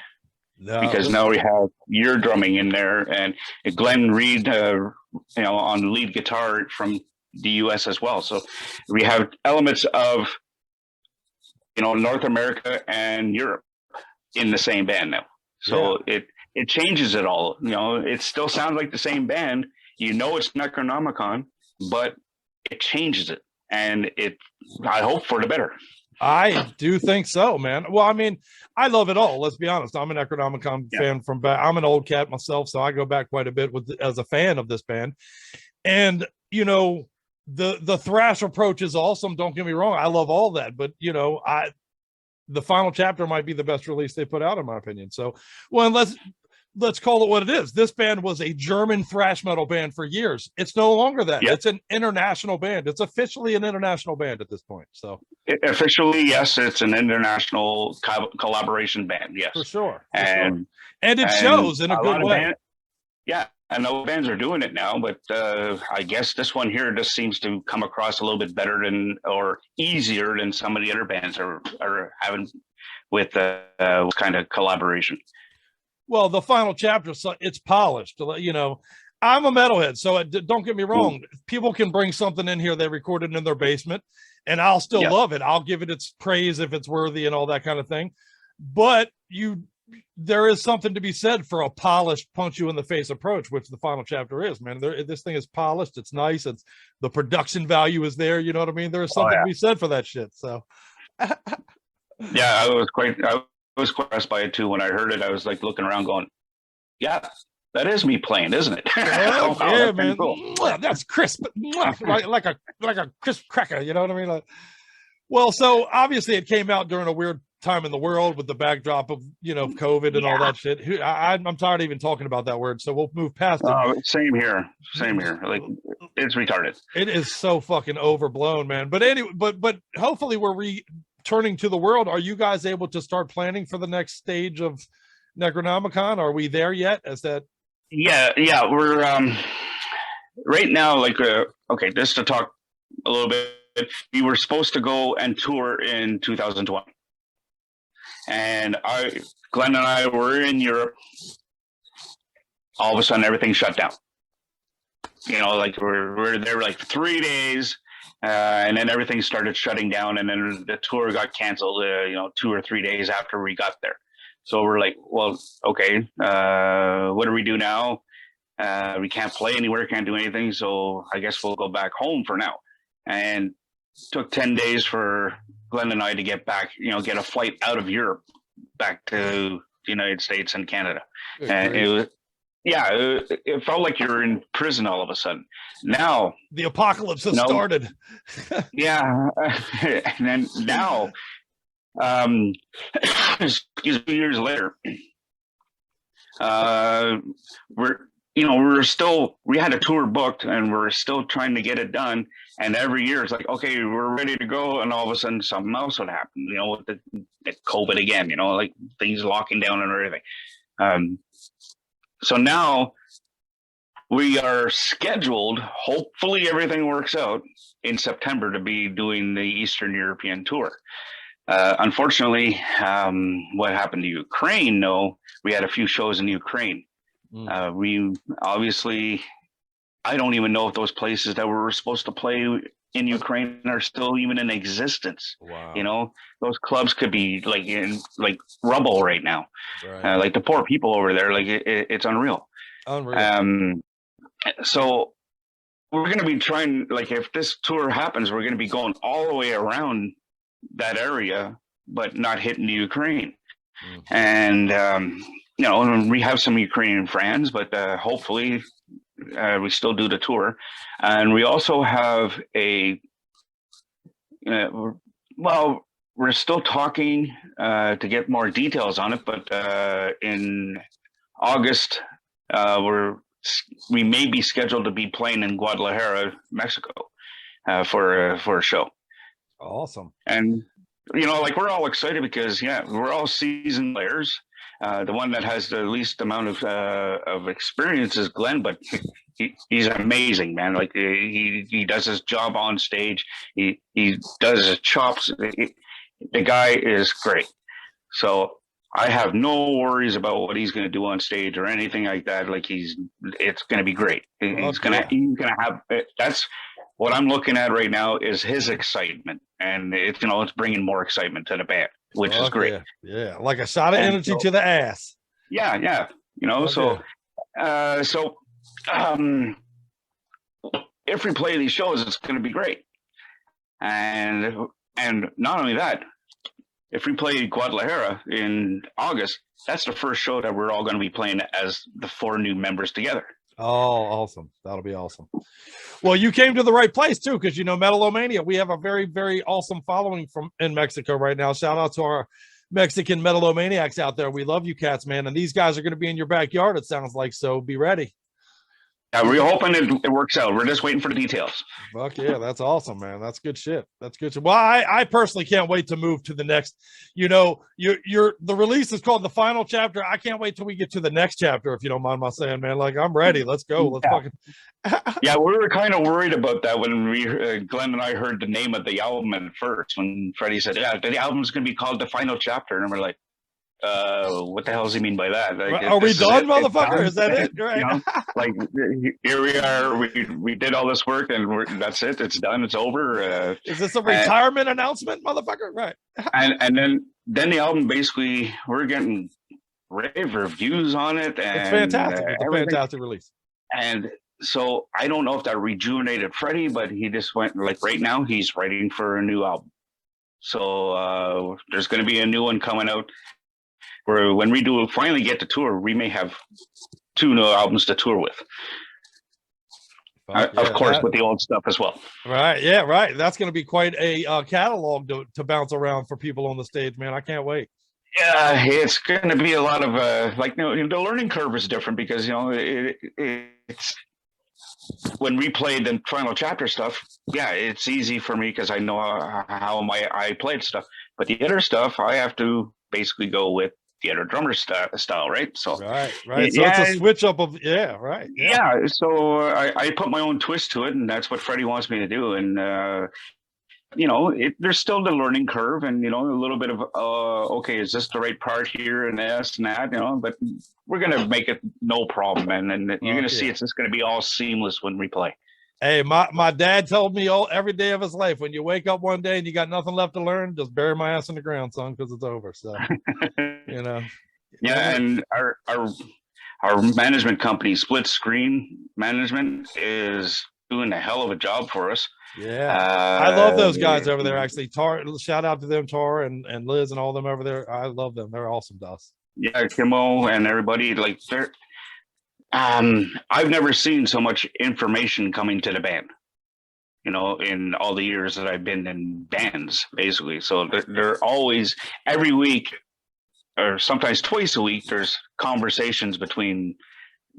No, because now we have your drumming in there, and Glenn Reed, on lead guitar from the US as well. So we have elements of, North America and Europe in the same band now. So it changes it all. It still sounds like the same band. It's Necronomicon, but it changes it, and I hope for the better. I do think so, man. Well, I mean, I love it all. Let's be honest. I'm an Necronomicon fan from back. I'm an old cat myself, so I go back quite a bit as a fan of this band. And the thrash approach is awesome. Don't get me wrong. I love all that, but the final chapter might be the best release they put out, in my opinion. So, well, let's call it what it is. This band was a German thrash metal band for years. It's no longer that. It's an international band. It's officially an international band at this point. So officially, yes, it's an international collaboration band. Yes, for sure. And it shows in a good way. I know bands are doing it now, but I guess this one here just seems to come across a little bit better or easier than some of the other bands are having with kind of collaboration. Well, the final chapter, it's polished. I'm a metalhead, so don't get me wrong. People can bring something in here they recorded in their basement, and I'll still love it. I'll give it its praise if it's worthy and all that kind of thing. But there is something to be said for a polished, punch you in the face approach, which the final chapter is. Man, this thing is polished. It's nice. The production value is there. You know what I mean? There is something to be said for that shit. So, yeah, I was quite impressed by it too. When I heard it, I was like looking around, going, "Yeah, that is me playing, isn't it?" Oh, yeah, man. Cool. That's crisp, like a crisp cracker. You know what I mean? Well, so obviously it came out during a weird time in the world with the backdrop of COVID and all that shit. I'm tired of even talking about that word, so we'll move past it. Same here. Like, it's retarded. It is so fucking overblown, man. But anyway, but hopefully we're returning to the world. Are you guys able to start planning for the next stage of Necronomicon? Are we there yet? Yeah, we're right now, like okay, just to talk a little bit, we were supposed to go and tour in 2020, and Glenn and I were in Europe. All of a sudden everything shut down. Like we're there like 3 days, and then everything started shutting down, and then the tour got canceled 2 or 3 days after we got there. So we're like, well, okay, what do we do now? We can't play anywhere, can't do anything, so I guess we'll go back home for now. And it took 10 days for Glenn and I to get back, get a flight out of Europe back to the United States and Canada. And it was, it felt like you were in prison all of a sudden. Now the apocalypse has started. And then now, excuse me, years later, we had a tour booked and we're still trying to get it done. And every year it's like, okay, we're ready to go. And all of a sudden something else would happen, with the COVID again, like things locking down and everything. So now we are scheduled, hopefully everything works out, in September to be doing the Eastern European tour. Unfortunately, what happened to Ukraine, we had a few shows in Ukraine. We obviously, I don't even know if those places that we were supposed to play in Ukraine are still even in existence. Wow. Those clubs could be in rubble right now. Right. Like the poor people over there, it's unreal. So we're going to be trying, like, if this tour happens, we're going to be going all the way around that area, but not hitting the Ukraine. And, you know, we have some Ukrainian friends, but hopefully we still do the tour. And we also have well, we're still talking to get more details on it, but in August, we may be scheduled to be playing in Guadalajara, Mexico, for a show. Awesome. And you know, like, we're all excited because we're all seasoned players. The one that has the least amount of experience is Glenn, but he's amazing, man. Like, he does his job on stage. He does his chops. The guy is great. So I have no worries about what he's going to do on stage or anything like that. Like, it's going to be great. He's gonna have. That's what I'm looking at right now is his excitement, and it's bringing more excitement to the band, which is great. Yeah, like a shot of energy to the ass. Yeah. If we play these shows, it's going to be great. And not only that, if we play Guadalajara in August, that's the first show that we're all going to be playing as the 4 new members together. Oh, awesome. That'll be awesome. Well, you came to the right place too, because Metal-O-Mania, we have a very, very awesome following in Mexico right now. Shout out to our Mexican Metal-O-Maniacs out there. We love you cats, man. And these guys are going to be in your backyard, it sounds like, so be ready. Yeah, we're hoping it works out. We're just waiting for the details. Fuck yeah, that's awesome, man. That's good shit. That's good shit. Well, I personally can't wait to move to the next. The release is called The Final Chapter. I can't wait till we get to the next chapter, if you don't mind my saying, man. Like, I'm ready. Let's go. Let's fucking. Yeah, we were kind of worried about that when Glenn and I heard the name of the album at first. When Freddie said, "Yeah, the album's going to be called The Final Chapter," and we're like, what the hell does he mean by that? Like, are we done, motherfucker? Is that it? Right. Like, here we are. We did all this work, and that's it. It's done. It's over. Is this a retirement announcement, motherfucker? Right. and then the album, basically, we're getting rave reviews on it. And it's fantastic. It's a fantastic release. And so I don't know if that rejuvenated Freddie, but he just went, like, right now he's writing for a new album. So there's going to be a new one coming out. Where when we finally get to tour, we may have 2 new albums to tour with. Of course, with the old stuff as well. Right. Yeah. Right. That's going to be quite a catalog to bounce around for people on the stage, man. I can't wait. Yeah, it's going to be a lot of the learning curve is different because it's when we played the Final Chapter stuff. Yeah, it's easy for me because I know how I played stuff. But the other stuff, I have to basically go with the other drummer style, right? So right. So it's a switch up of right. Yeah. So I put my own twist to it, and that's what Freddie wants me to do. And there's still the learning curve, and a little bit of okay, is this the right part here and this and that? But we're gonna make it no problem, and you're gonna see it's just gonna be all seamless when we play. Hey, my dad told me every day of his life, when you wake up one day and you got nothing left to learn, just bury my ass in the ground, son, because it's over. So, Yeah, and our management company, Split Screen Management, is doing a hell of a job for us. Yeah, I love those guys over there. Actually, Tar, shout out to them, Tar and Liz and all them over there. I love them. They're awesome to us. Yeah, Kimo and everybody, like, they're. I've never seen so much information coming to the band, in all the years that I've been in bands, basically. So they're always, every week, or sometimes twice a week, there's conversations between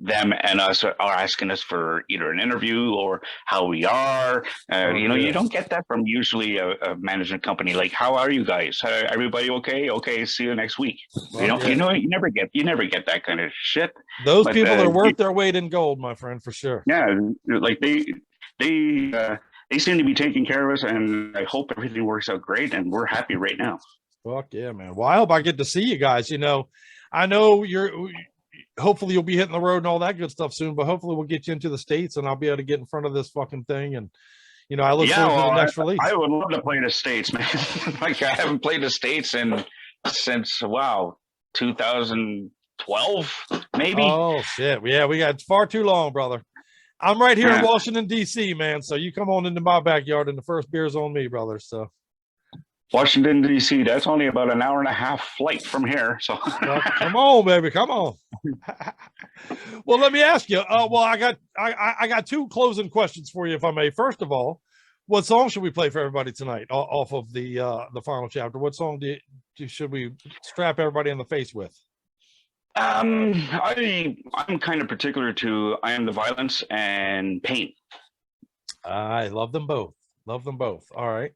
them and us are asking us for either an interview or how we are. You don't get that from usually a management company. Like, how are you guys? Everybody okay? Okay, see you next week. You never get that kind of shit. Those people are worth their weight in gold, my friend, for sure. Yeah, like they seem to be taking care of us, and I hope everything works out great, and we're happy right now. Fuck yeah, man. Well, I hope I get to see you guys. I know hopefully you'll be hitting the road and all that good stuff soon, but hopefully we'll get you into the States and I'll be able to get in front of this fucking thing. And, I look forward to the next release. I would love to play the States, man. Like, I haven't played the States since 2012, maybe. Oh shit. Yeah, we got far too long, brother. I'm right here in Yeah. Washington, D.C., man. So you come on into my backyard and the first beer's on me, brother. So Washington, D.C., that's only about an hour and a half flight from here. So come on, baby. Come on. Well, let me ask you. Well, I got two closing questions for you, if I may. First of all, what song should we play for everybody tonight off of the final chapter? What song should we strap everybody in the face with? I'm kind of particular to I Am the Violence and Pain. I love them both. Love them both. All right.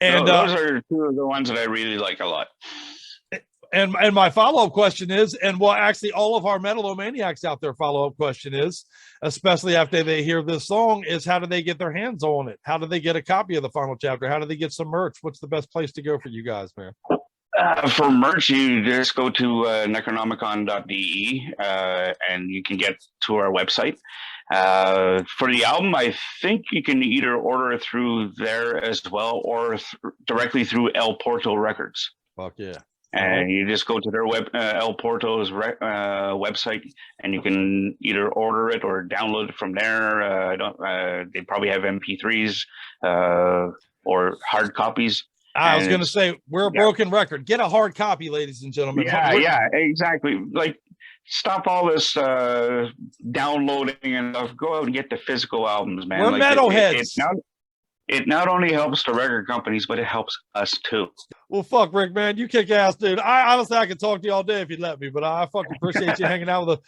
And those are two of the ones that I really like a lot. And my follow-up question is, and well, actually all of our Metalomaniacs out there follow-up question is, especially after they hear this song, is how do they get their hands on it? How do they get a copy of the final chapter? How do they get some merch? What's the best place to go for you guys, man? For merch, you just go to necronomicon.de and you can get to our website. For the album, I think you can either order it through there as well or directly through El Porto Records. Fuck yeah. And you just go to their El Porto's website, and you can either order it or download it from there. They probably have MP3s or hard copies. I was going to say, we're a broken record. Get a hard copy, ladies and gentlemen. Yeah, exactly. Like, stop all this downloading and stuff. Go out and get the physical albums, man. We're metalheads. It not only helps the record companies, but it helps us too. Well, fuck, Rick, man, you kick ass, dude. I honestly, I could talk to you all day if you'd let me, but I fucking appreciate you hanging out with us.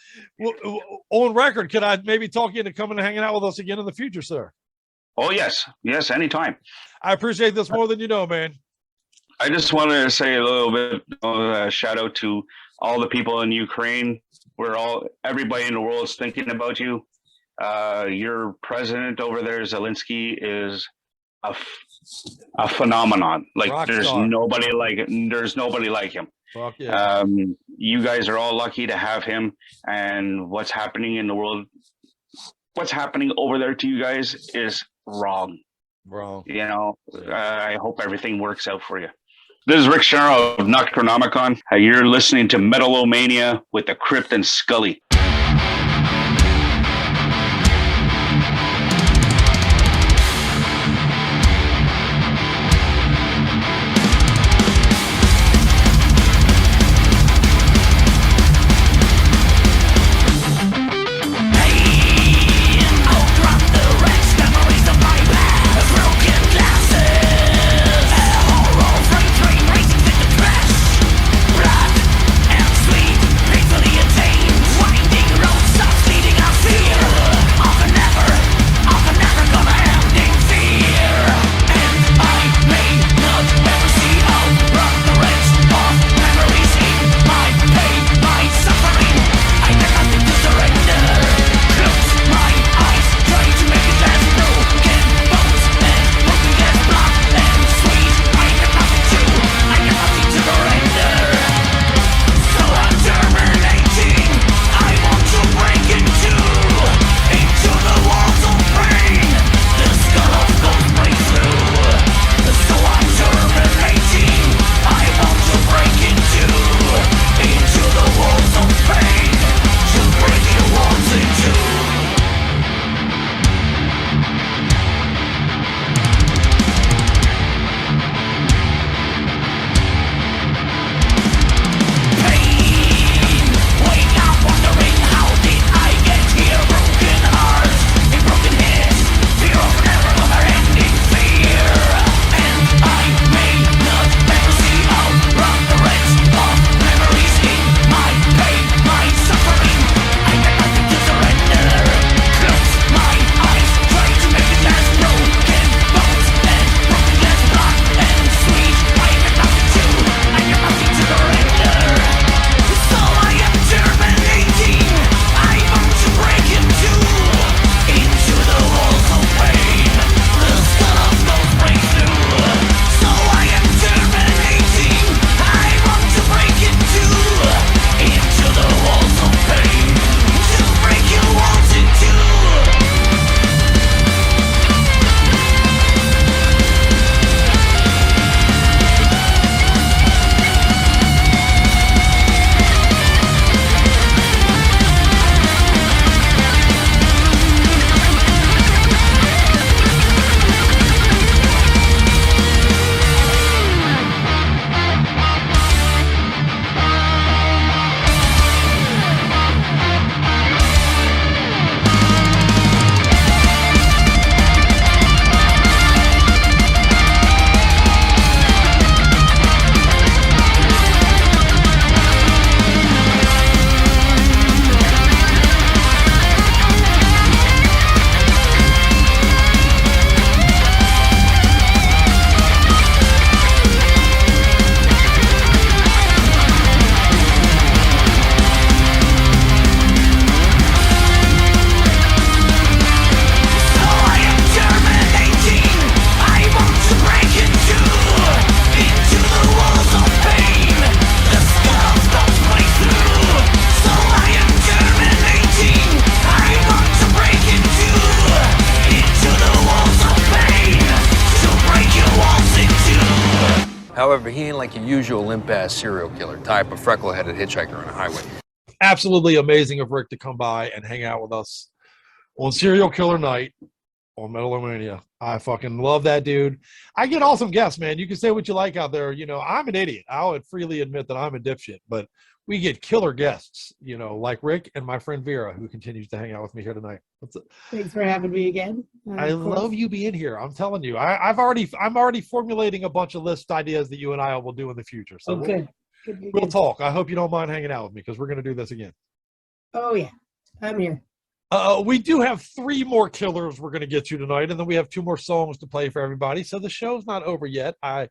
On record, could I maybe talk you into coming and hanging out with us again in the future, sir? Oh, yes, anytime. I appreciate this more than you know, man. I just wanted to say a little bit shout out to all the people in Ukraine. Everybody in the world is thinking about you. Your president over there, Zelensky, is a phenomenon. Like there's nobody like him. Fuck yeah. You guys are all lucky to have him, and what's happening in the world, what's happening over there to you guys is wrong. You know, I hope everything works out for you. This is Rick Sharrow of Necronomicon. You're listening to Metal-O-Mania with the Crypt and Scully. Blood and sweet, painfully attained. Wine However, he ain't like your usual limp-ass serial killer type of freckle-headed hitchhiker on a highway. Absolutely amazing of Rick to come by and hang out with us on Serial Killer Night on Metal-O-Mania. I fucking love that dude. I get awesome guests, man. You can say what you like out there. You know, I'm an idiot. I'll freely admit that I'm a dipshit, but we get killer guests, you know, like Rick and my friend Vera, who continues to hang out with me here tonight. Thanks for having me again. I love you being here. I'm telling you, I'm already formulating a bunch of list ideas that you and I will do in the future. So good. We'll talk. I hope you don't mind hanging out with me because we're going to do this again. Oh yeah, I'm here. We do have 3 more killers we're going to get to tonight, and then we have 2 more songs to play for everybody. So the show's not over yet. I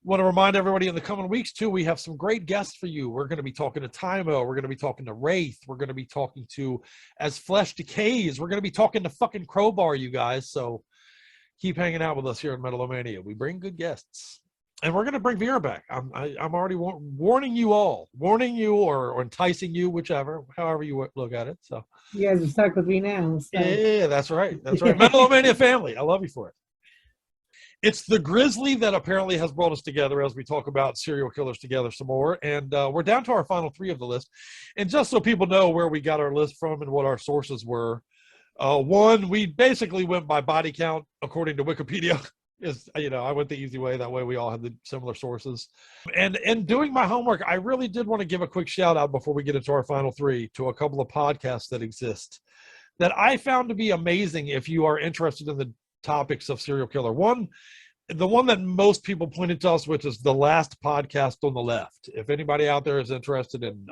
want to remind everybody in the coming weeks, too, we have some great guests for you. We're going to be talking to Tymo. We're going to be talking to Wraith. We're going to be talking to As Flesh Decays. We're going to be talking to fucking Crowbar, you guys. So keep hanging out with us here at Metal-O-Mania. We bring good guests. And we're going to bring Vera back. I'm already warning you all. Warning you or enticing you, whichever, however you look at it. So you guys are stuck with me now. So. Yeah, that's right. That's right. Metal-O-Mania family. I love you for it. It's the Grizzly that apparently has brought us together as we talk about serial killers together some more. And we're down to our final 3 of the list. And just so people know where we got our list from and what our sources were, 1, we basically went by body count according to Wikipedia. I went the easy way. That way we all have the similar sources. And in doing my homework, I really did want to give a quick shout out before we get into our final 3 to a couple of podcasts that exist that I found to be amazing if you are interested in the topics of serial killer. The one that most people pointed to us, which is the Last Podcast on the Left. If anybody out there is interested in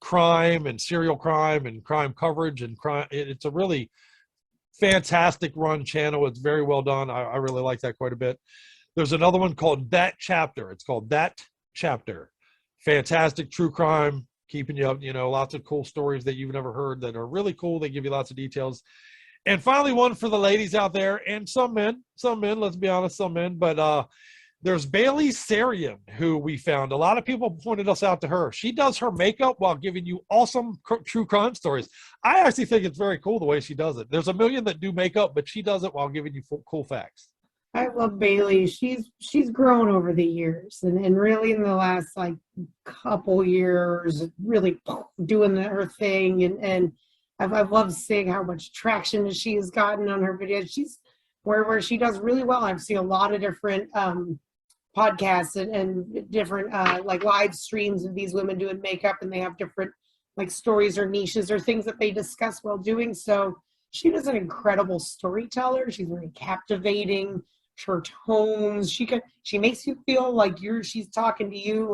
crime and serial crime and crime coverage and crime, it's a really fantastic run channel. It's very well done. I really like that quite a bit. There's another one called That Chapter. It's called That Chapter. Fantastic true crime, keeping you up, lots of cool stories that you've never heard that are really cool. They give you lots of details. And finally, one for the ladies out there and some men, let's be honest, some men, but there's Bailey Sarian, who we found. A lot of people pointed us out to her. She does her makeup while giving you awesome true crime stories. I actually think it's very cool the way she does it. There's a million that do makeup, but she does it while giving you cool facts. I love Bailey. She's grown over the years and really in the last couple years, really doing her thing. And I've loved seeing how much traction she has gotten on her videos. She's where she does really well. I've seen a lot of different podcasts and different live streams of these women doing makeup, and they have different stories or niches or things that they discuss while doing so. She is an incredible storyteller. She's very captivating. Her tones, she makes you feel like she's talking to you,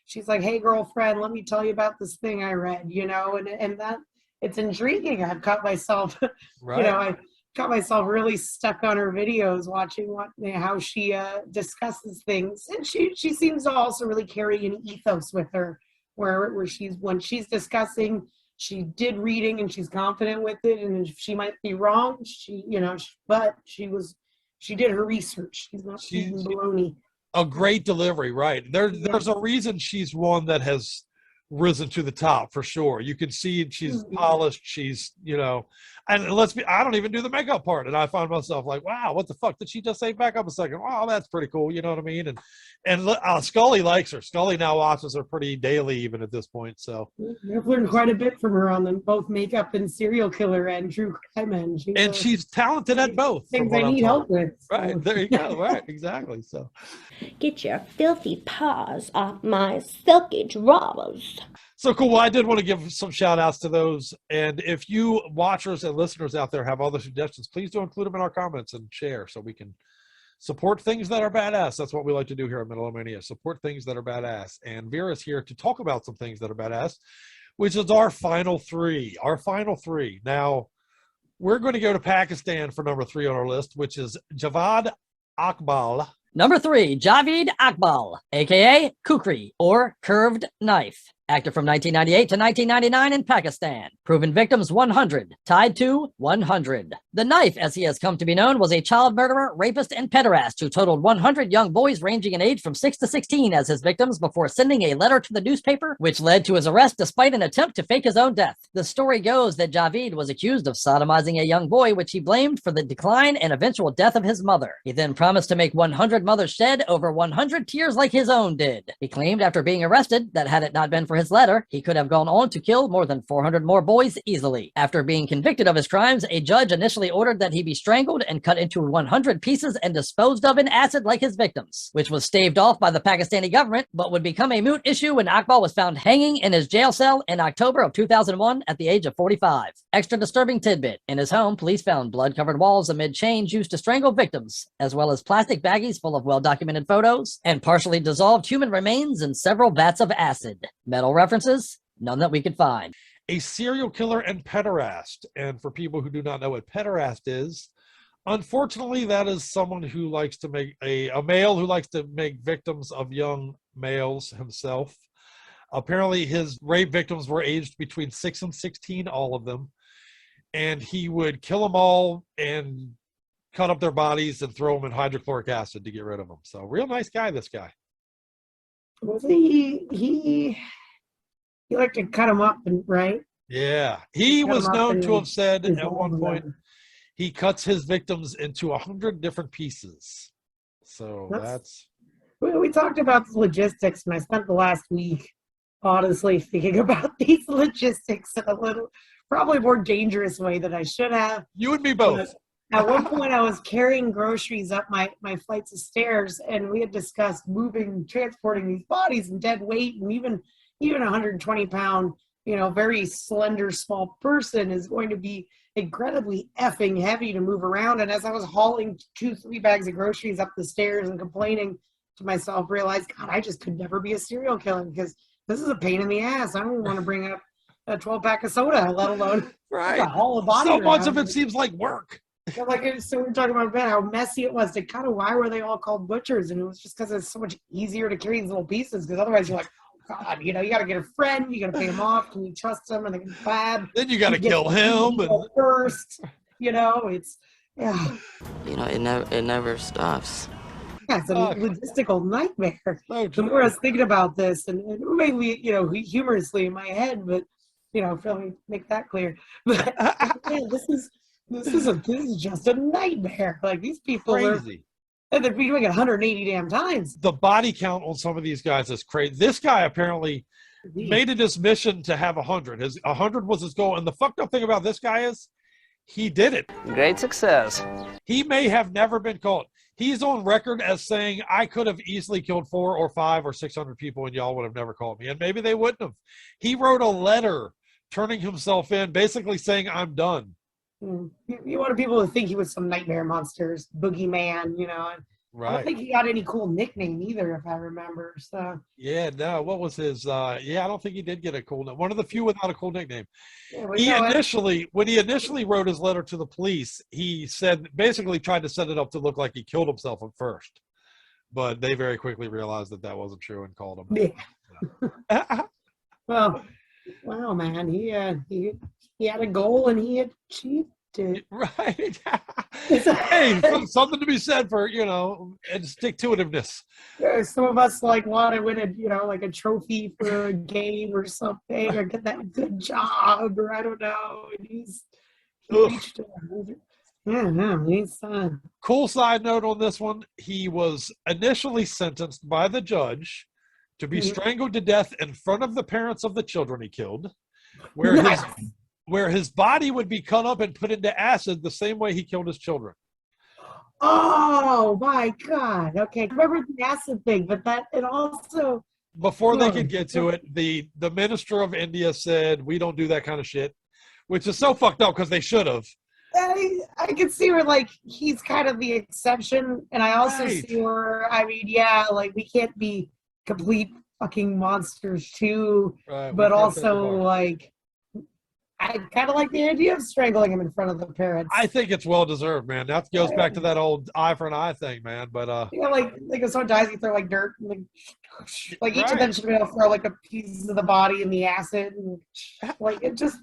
she's like, hey girlfriend, let me tell you about this thing I read, and that it's intriguing. I've caught myself right. I got myself really stuck on her videos watching how she discusses things, and she seems to also really carry an ethos with her where when she's discussing, she did reading and she's confident with it, and she might be wrong, but she did her research. She's not speaking baloney. A great delivery, right? There's a reason she's one that has risen to the top for sure. You can see she's polished. She's, and I don't even do the makeup part. And I find myself like, wow, what the fuck did she just say? Back up a second. Wow, that's pretty cool. You know what I mean? And Scully likes her. Scully now watches her pretty daily, even at this point. So I've learned quite a bit from her on both makeup and serial killer and true crime. And she's talented at both. Things I need help with. Right. There you go. Right. Exactly. So get your filthy paws off my silky drawers. So cool. Well, I did want to give some shout outs to those. And if you watchers and listeners out there have other suggestions, please do include them in our comments and share so we can support things that are badass. That's what we like to do here at Metal-O-Mania. Support things that are badass. And Vera's here to talk about some things that are badass, which is our final 3. Our final 3. Now, we're going to go to Pakistan for number 3 on our list, which is Javad Akbal. Number 3, Javeed Akbal, a.k.a. Kukri, or Curved Knife. Active from 1998 to 1999 in Pakistan. Proven victims 100. Tied to 100. The Knife, as he has come to be known, was a child murderer, rapist, and pederast who totaled 100 young boys ranging in age from 6 to 16 as his victims before sending a letter to the newspaper, which led to his arrest despite an attempt to fake his own death. The story goes that Javid was accused of sodomizing a young boy, which he blamed for the decline and eventual death of his mother. He then promised to make 100 mothers shed over 100 tears like his own did. He claimed after being arrested that had it not been for his letter, he could have gone on to kill more than 400 more boys easily. After being convicted of his crimes, a judge initially ordered that he be strangled and cut into 100 pieces and disposed of in acid like his victims, which was staved off by the Pakistani government, but would become a moot issue when Akbal was found hanging in his jail cell in October of 2001 at the age of 45. Extra disturbing tidbit: in his home, police found blood-covered walls amid chains used to strangle victims, as well as plastic baggies full of well-documented photos, and partially dissolved human remains in several vats of acid. Metal references? None that we could find. A serial killer and pederast. And for people who do not know what pederast is, unfortunately, that is someone who likes to make a male who likes to make victims of young males himself. Apparently, his rape victims were aged between 6 and 16, all of them. And he would kill them all and cut up their bodies and throw them in hydrochloric acid to get rid of them. So, real nice guy, this guy. Was he liked to cut them up, and right? Yeah, he was known to have said and at one point he cuts his victims into 100 different pieces. So that's we talked about the logistics, and I spent the last week honestly thinking about these logistics in a little, probably more dangerous way than I should have. You and me both. At one point, I was carrying groceries up my flights of stairs, and we had discussed transporting these bodies and dead weight, and even a 120-pound, very slender, small person is going to be incredibly effing heavy to move around. And as I was hauling 2-3 bags of groceries up the stairs and complaining to myself, realized, God, I just could never be a serial killer because this is a pain in the ass. I don't even want to bring up a 12-pack of soda, let alone haul a body so much around. of it seems like work. So we were talking about how messy it was to cut it. Why were they all called butchers? And it was just because it's so much easier to carry these little pieces, because otherwise you're like, God, you got to get a friend, you got to pay him off, can you trust them, and they can bad. Then you got to kill him first. It's it never stops. Yeah, it's a logistical nightmare. The more I was thinking about this, and mainly, humorously in my head, but let me make that clear. But man, this is just a nightmare. Like, these people crazy. And they're doing it 180 damn times. The body count on some of these guys is crazy. This guy apparently made it his mission to have 100. 100 was his goal. And the fucked up thing about this guy is he did it. Great success. He may have never been caught. He's on record as saying, I could have easily killed 4 or 5 or 600 people and y'all would have never caught me. And maybe they wouldn't have. He wrote a letter turning himself in, basically saying, I'm done. You wanted people to think he was some nightmare monsters, boogeyman, Right. I don't think he got any cool nickname either, if I remember. So yeah, no, what was his? I don't think he did get a cool name. One of the few without a cool nickname. Yeah, when he initially wrote his letter to the police, he basically tried to set it up to look like he killed himself at first, but they very quickly realized that wasn't true and called him. Yeah. Well, wow, man, he had a goal and he achieved it. Right. Hey, something to be said for, and stick-to-itiveness. Some of us want to win a trophy for a game or something, or get that good job, or I don't know. And he reached Cool side note on this one, he was initially sentenced by the judge to be strangled to death in front of the parents of the children he killed, where his body would be cut up and put into acid the same way he killed his children. Oh my God. Okay. I remember the acid thing, but it also... Before they could get to it, the minister of India said, we don't do that kind of shit, which is so fucked up because they should have. I can see where, he's kind of the exception. And I also see where, we can't be complete fucking monsters too. Right, but also, I kind of like the idea of strangling him in front of the parents. I think it's well deserved, man. That goes back to that old eye for an eye thing, man. But if someone dies, you throw dirt, each of them should be able to throw a piece of the body in the acid, and it just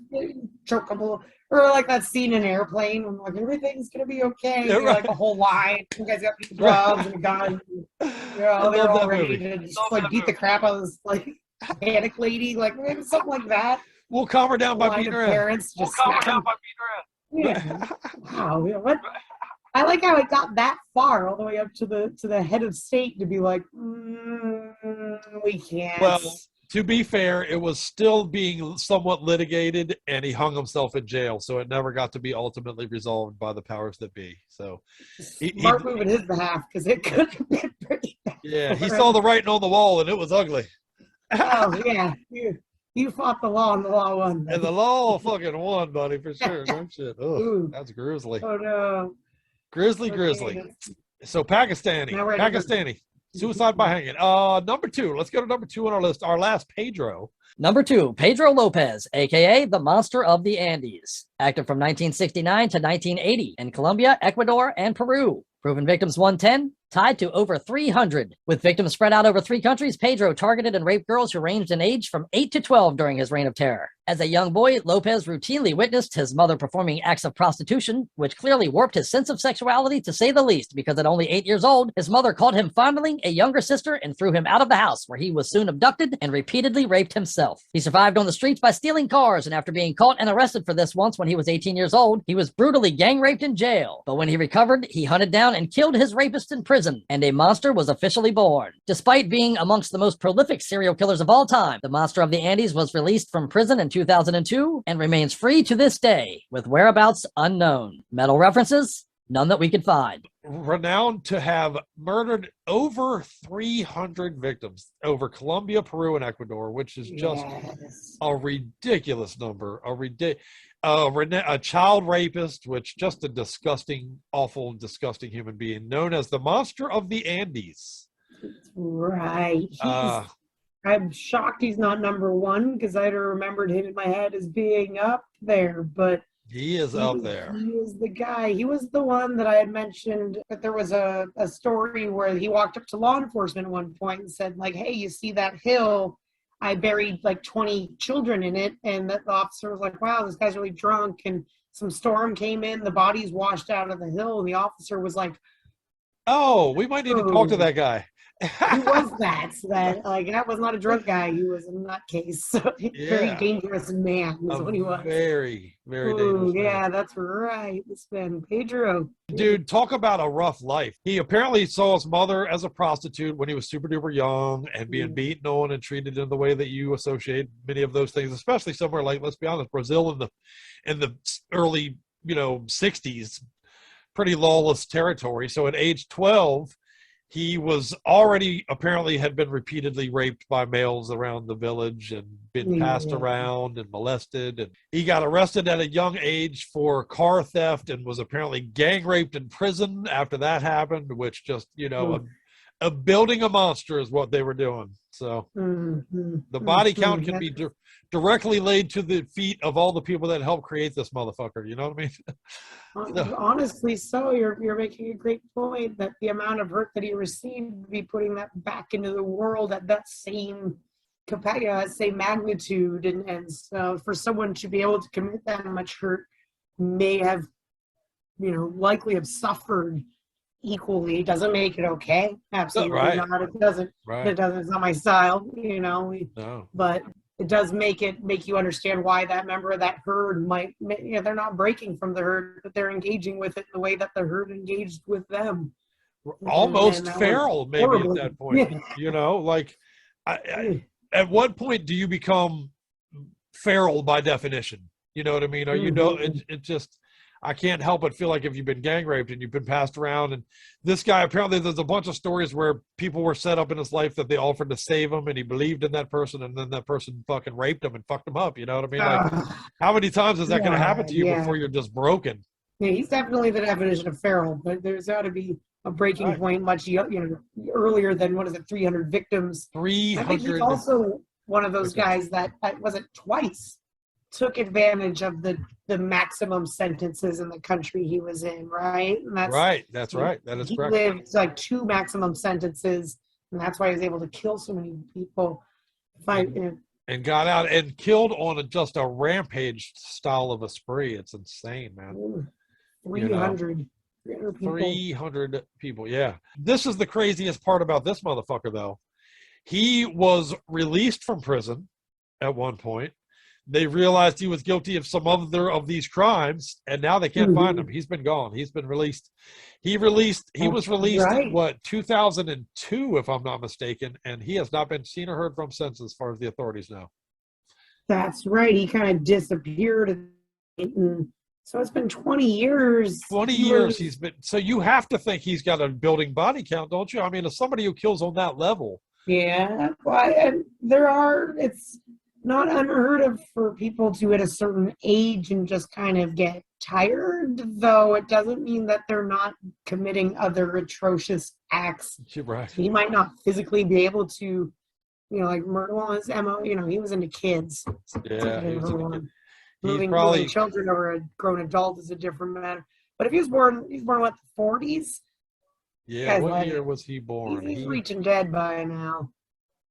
choke them Or like that scene in Airplane when like everything's gonna be okay. Yeah, You know, like a whole line. You guys got gloves and a gun. They're love all that ready movie. to just like beat the crap out of this like panic lady, like maybe something like that. We'll calm her down by Line beating of her in. parents just smack them. Yeah. Wow. Yeah, what? I like how it got that far, all the way up to the head of state to be like, we can't. Well, to be fair, it was still being somewhat litigated, and he hung himself in jail, so it never got to be ultimately resolved by the powers that be. So, Smart move in his behalf, because it could have been pretty bad. yeah, he saw the writing on the wall, and it was ugly. Oh yeah, you fought the law, and the law won. And the law fucking won, buddy, for sure. No shit. Ugh, that's grizzly. Oh no. Grizzly. So Pakistani. Suicide by hanging. Number 2. Let's go to number 2 on our list. Our last, Pedro. Number 2, Pedro Lopez, aka the Monster of the Andes. Active from 1969 to 1980 in Colombia, Ecuador, and Peru. Proven victims 110, tied to over 300. With victims spread out over 3 countries, Pedro targeted and raped girls who ranged in age from 8 to 12 during his reign of terror. As a young boy, Lopez routinely witnessed his mother performing acts of prostitution, which clearly warped his sense of sexuality to say the least, because at only 8 years old, his mother caught him fondling a younger sister and threw him out of the house, where he was soon abducted and repeatedly raped himself. He survived on the streets by stealing cars, and after being caught and arrested for this once when he was 18 years old, he was brutally gang raped in jail. But when he recovered, he hunted down and killed his rapist in prison, and a monster was officially born. Despite being amongst the most prolific serial killers of all time, the Monster of the Andes was released from prison in 2002 and remains free to this day, with whereabouts unknown. Metal references? None that we could find. Renowned to have murdered over 300 victims over Colombia, Peru, and Ecuador, which is just a ridiculous number. A child rapist, which just a disgusting, awful, disgusting human being, known as the Monster of the Andes. Right. I'm shocked he's not number 1, because I'd have remembered him in my head as being up there, but he is up there. He is the guy. He was the one that I had mentioned that there was a story where he walked up to law enforcement at one point and said, like, hey, you see that hill? I buried like 20 children in it. And the officer was like, wow, this guy's really drunk. And some storm came in, the bodies washed out of the hill. And the officer was like, oh, we might need to talk to that guy. Who was that? That was not a drunk guy. He was a nutcase. So very dangerous man is what he was. Very, very dangerous. Yeah, that's right. This man, Pedro. Dude, talk about a rough life. He apparently saw his mother as a prostitute when he was super duper young and being beaten on and treated in the way that you associate many of those things, especially somewhere like, let's be honest, Brazil in the early, 60s, pretty lawless territory. So at age 12, he was already apparently had been repeatedly raped by males around the village and been passed around and molested. And he got arrested at a young age for car theft and was apparently gang raped in prison after that happened, which just, a building a monster is what they were doing. So the body count can be directly laid to the feet of all the people that helped create this motherfucker. You know what I mean? Honestly, so you're making a great point that the amount of hurt that he received, to be putting that back into the world at that same capacity, that same magnitude, and so for someone to be able to commit that much hurt may have, likely have suffered equally. Doesn't make it okay. Absolutely not. It doesn't. Right. It doesn't. It's not my style. No. But it does make you understand why that member of that herd might. They're not breaking from the herd, but they're engaging with it the way that the herd engaged with them. Almost feral, maybe at that point. At what point do you become feral by definition? You know what I mean? Or it just. I can't help but feel like if you've been gang raped and you've been passed around, and this guy, apparently there's a bunch of stories where people were set up in his life that they offered to save him and he believed in that person, and then that person fucking raped him and fucked him up. You know what I mean? Like, how many times is that going to happen to you before you're just broken? Yeah, he's definitely the definition of feral, but there's got to be a breaking point much earlier than 300 victims. 300. I think he's also one of those guys that was it twice took advantage of the maximum sentences in the country he was in, right? And that's right. That's right. That is correct. He lived like 2 maximum sentences, and that's why he was able to kill so many people. and got out and killed on just a rampage style of a spree. It's insane, man. 300 people. 300 people, yeah. This is the craziest part about this motherfucker, though. He was released from prison at one point. They realized he was guilty of some other of these crimes, and now they can't find him. He's been gone. He's been released. He was released in, what, 2002, if I'm not mistaken, and he has not been seen or heard from since, as far as the authorities know. That's right. He kind of disappeared. So it's been 20 years. 20 years he's been. So you have to think he's got a building body count, don't you? I mean, as somebody who kills on that level. Yeah. Well, and it's not unheard of for people to at a certain age and just kind of get tired, though it doesn't mean that they're not committing other atrocious acts. Right. He might not physically be able to, like murder on his MO, he was into kids. Yeah. Moving children or a grown adult is a different matter. But if he's born what, the 40s? Yeah, what year was he born? He's reaching dead by now.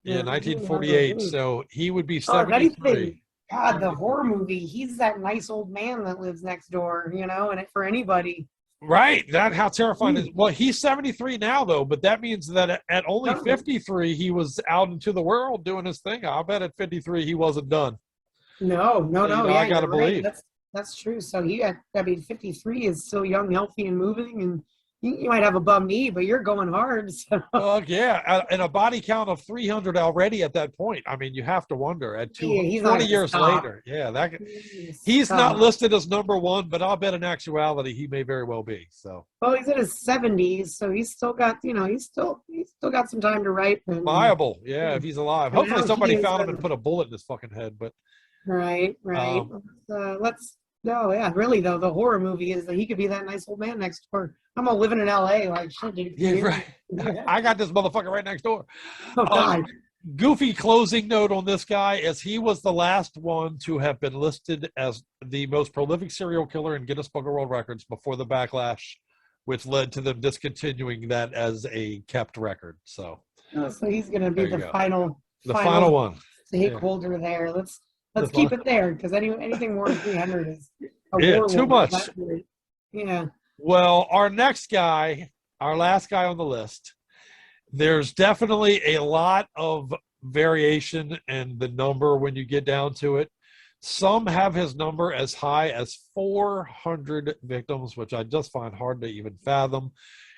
Yeah, 1948. So he would be 73. God, the horror movie. He's that nice old man that lives next door, and for anybody. Right. That's how terrifying it is. Well, he's 73 now, though, but that means that at only 53, he was out into the world doing his thing. I bet at 53, he wasn't done. No. Yeah, I got to believe. Right. That's true. So 53 is still young, healthy, and moving, and you might have a bum knee, but you're going hard. So. Yeah, and a body count of 300 already at that point. I mean, you have to wonder at 20 years later. Yeah, he's not listed as number one, but I'll bet in actuality he may very well be. So. Well, he's in his 70s, so he's still got he's still got some time to ripen. Viable, yeah, if he's alive. Hopefully somebody found him and put a bullet in his fucking head. But. Right. Really though, the horror movie is that he could be that nice old man next door. I'm all living in LA, like shit, dude. Yeah, right. I got this motherfucker right next door. Oh, God. Goofy closing note on this guy is he was the last one to have been listed as the most prolific serial killer in Guinness Book of World Records before the backlash, which led to them discontinuing that as a kept record. So he's gonna be the final one. Stakeholder there. Let's keep it there, because anything more than 300 is too much. Yeah. Well, our last guy on the list, there's definitely a lot of variation in the number when you get down to it. Some have his number as high as 400 victims, which I just find hard to even fathom,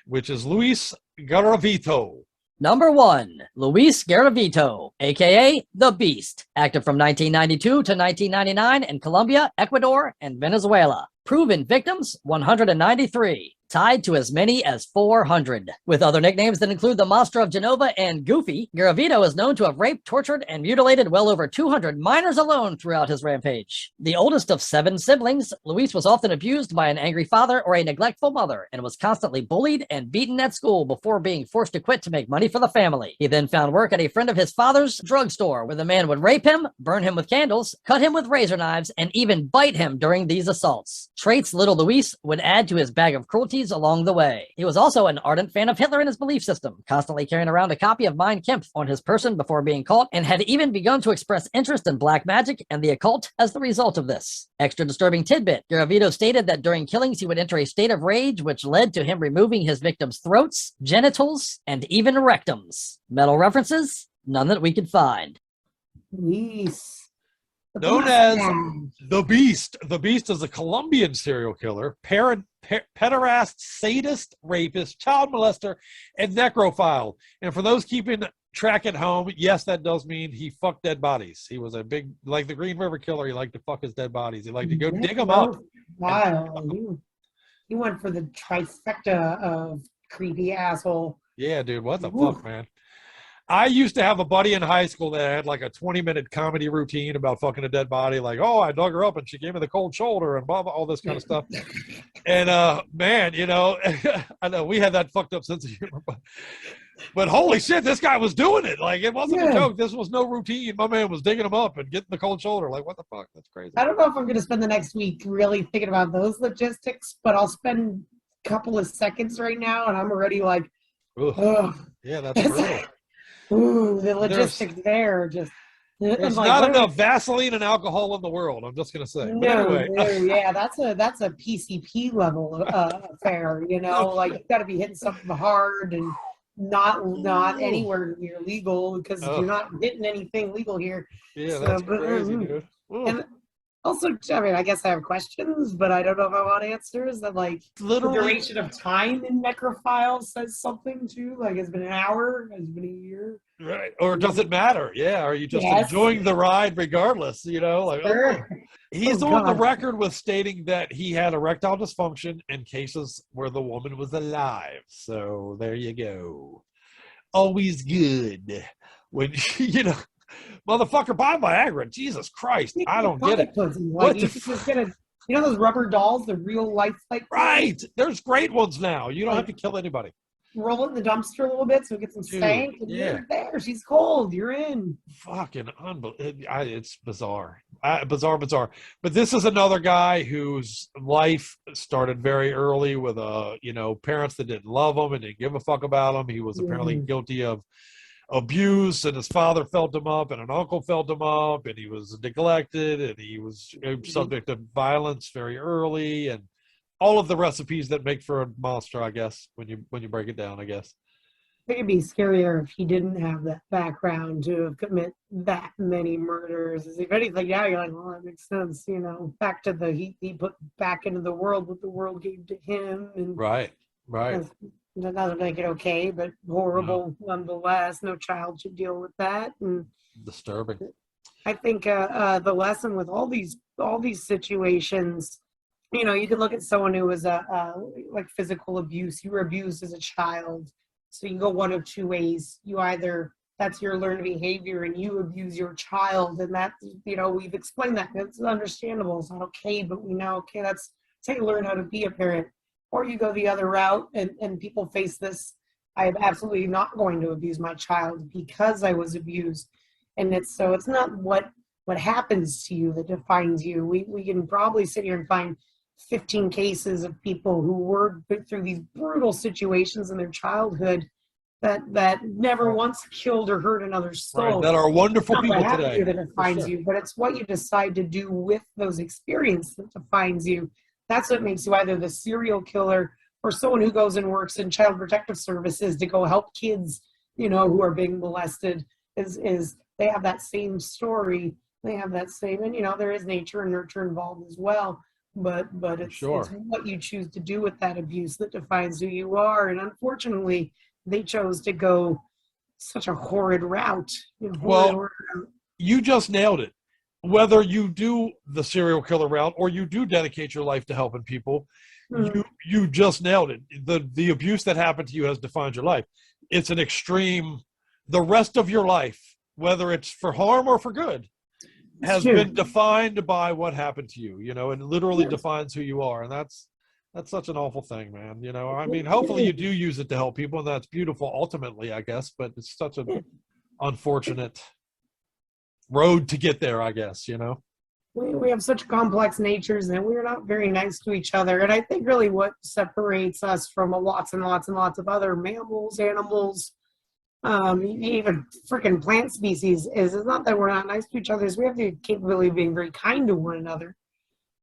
which is Luis Garavito. Number 1, Luis Garavito, a.k.a. The Beast, active from 1992 to 1999 in Colombia, Ecuador, and Venezuela. Proven victims, 193. Tied to as many as 400. With other nicknames that include the Monster of Genova and Goofy, Garavito is known to have raped, tortured, and mutilated well over 200 minors alone throughout his rampage. The oldest of 7 siblings, Luis was often abused by an angry father or a neglectful mother, and was constantly bullied and beaten at school before being forced to quit to make money for the family. He then found work at a friend of his father's drugstore, where the man would rape him, burn him with candles, cut him with razor knives, and even bite him during these assaults. Traits little Luis would add to his bag of cruelties along the way. He was also an ardent fan of Hitler and his belief system, constantly carrying around a copy of Mein Kampf on his person before being caught, and had even begun to express interest in black magic and the occult as the result of this. Extra disturbing tidbit, Garavito stated that during killings he would enter a state of rage, which led to him removing his victims' throats, genitals, and even rectums. Metal references? None that we could find. Luis. Known as The Beast. The Beast is a Colombian serial killer, pederast, sadist, rapist, child molester, and necrophile. And for those keeping track at home, yes, that does mean he fucked dead bodies. He was a big, like the Green River Killer, he liked to fuck his dead bodies. He liked to go dig them up. Wow. He went for the trifecta of creepy asshole. Yeah, dude, what the fuck, man? I used to have a buddy in high school that had like a 20-minute comedy routine about fucking a dead body. Like, oh, I dug her up and she gave me the cold shoulder and blah, blah, all this kind of stuff. And, man, I know we had that fucked up sense of humor, but holy shit, this guy was doing it. Like, it wasn't a joke. This was no routine. My man was digging him up and getting the cold shoulder. Like, what the fuck? That's crazy. I don't know if I'm going to spend the next week really thinking about those logistics, but I'll spend a couple of seconds right now and I'm already like, ugh. Yeah, that's brutal. Ooh, the logistics there just. There's Like, not what enough Vaseline and alcohol in the world. I'm just gonna say. But no, anyway, yeah, that's a PCP level affair. You know, like you got to be hitting something hard and not anywhere near legal, because you're not hitting anything legal here. yeah, So, that's but, crazy, dude. and also, I mean, I guess I have questions, but I don't know if I want answers. That like Literally, the duration of time in Necrophile says something too. Like, it's been an hour, it's been a year. Right. Or does it matter? Yeah. Are you just Yes. enjoying the ride regardless? You know, like he's on the record with stating that he had erectile dysfunction in cases where the woman was alive. So there you go. Always good when you know, motherfucker, buy Viagra. Jesus Christ, I don't get it. Like, you just gonna, you know, those rubber dolls, the real life like right? There's great ones now. You don't have to kill anybody. Roll it in the dumpster a little bit so we get some stank. And you're there. She's cold. You're in. Fucking unbelievable. It's bizarre. Bizarre. But this is another guy whose life started very early with parents that didn't love him and didn't give a fuck about him. He was apparently guilty of abuse, and his father felt him up, and an uncle felt him up, and he was neglected, and he was subject to violence very early, and all of the recipes that make for a monster, I guess, when you break it down, I guess. I think it'd be scarier if he didn't have that background to commit that many murders. If anything, yeah, you're like, well, that makes sense, you know. Back to the he put back into the world what the world gave to him, and right. That doesn't make it okay, but horrible nonetheless. No child should deal with that. And disturbing. I think the lesson with all these situations, you know, you can look at someone who was like physical abuse. You were abused as a child, so you go one of two ways. You either, that's your learned behavior and you abuse your child, and that, you know, we've explained that. It's understandable. It's not okay, but we know, okay, that's how you learn how to be a parent. Or you go the other route, and people face this. I am absolutely not going to abuse my child because I was abused. And it's not what happens to you that defines you. We can probably sit here and find 15 cases of people who were through these brutal situations in their childhood that never once killed or hurt another soul. Right, that are wonderful Not people what happened today. to you that defines you, but it's what you decide to do with those experiences that defines you. That's what makes you either the serial killer or someone who goes and works in child protective services to go help kids, you know, who are being molested. Is they have that same story. They have that same, and you know, there is nature and nurture involved as well. But it's what you choose to do with that abuse that defines who you are. And unfortunately, they chose to go such a horrid route. You just nailed it. Whether you do the serial killer route or you do dedicate your life to helping people, you just nailed it. The abuse that happened to you has defined your life. It's an extreme. The rest of your life, whether it's for harm or for good, has been defined by what happened to you. You know, it literally defines who you are, and that's such an awful thing, man. You know, I mean, hopefully you do use it to help people, and that's beautiful ultimately, I guess. But it's such an unfortunate road to get there, I guess, you know. We have such complex natures, and we're not very nice to each other. And I think really what separates us from lots and lots and lots of other mammals, animals, even freaking plant species is it's not that we're not nice to each other, is we have the capability of being very kind to one another.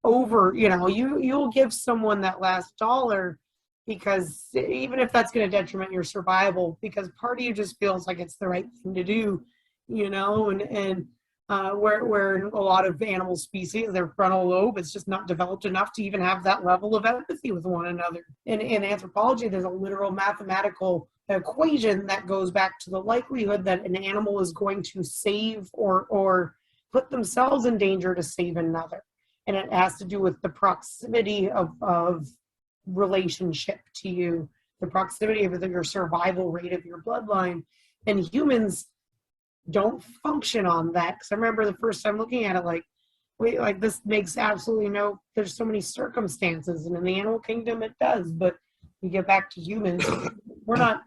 You know, you'll give someone that last dollar because even if that's going to detriment your survival, because part of you just feels like it's the right thing to do, you know, and where a lot of animal species, their frontal lobe is just not developed enough to even have that level of empathy with one another. In anthropology, there's a literal mathematical equation that goes back to the likelihood that an animal is going to save or put themselves in danger to save another. And it has to do with the proximity of relationship to you, the proximity of your survival rate of your bloodline. And humans don't function on that. Because I remember the first time looking at it, like this makes absolutely there's so many circumstances, and in the animal kingdom it does. But you get back to humans, we're not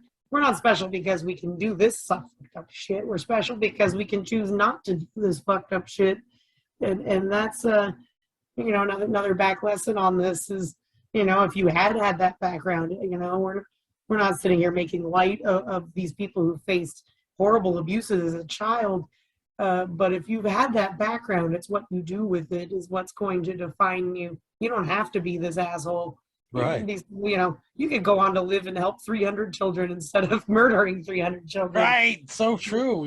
special because we can do this fucked up shit. We're special because we can choose not to do this fucked up shit. And that's you know, another back lesson on this is, you know, if you had that background, you know, we're not sitting here making light of these people who faced horrible abuses as a child, But if you've had that background, it's what you do with it is what's going to define you. You don't have to be this asshole. Right. You could go on to live and help 300 children instead of murdering 300 children. Right. So true.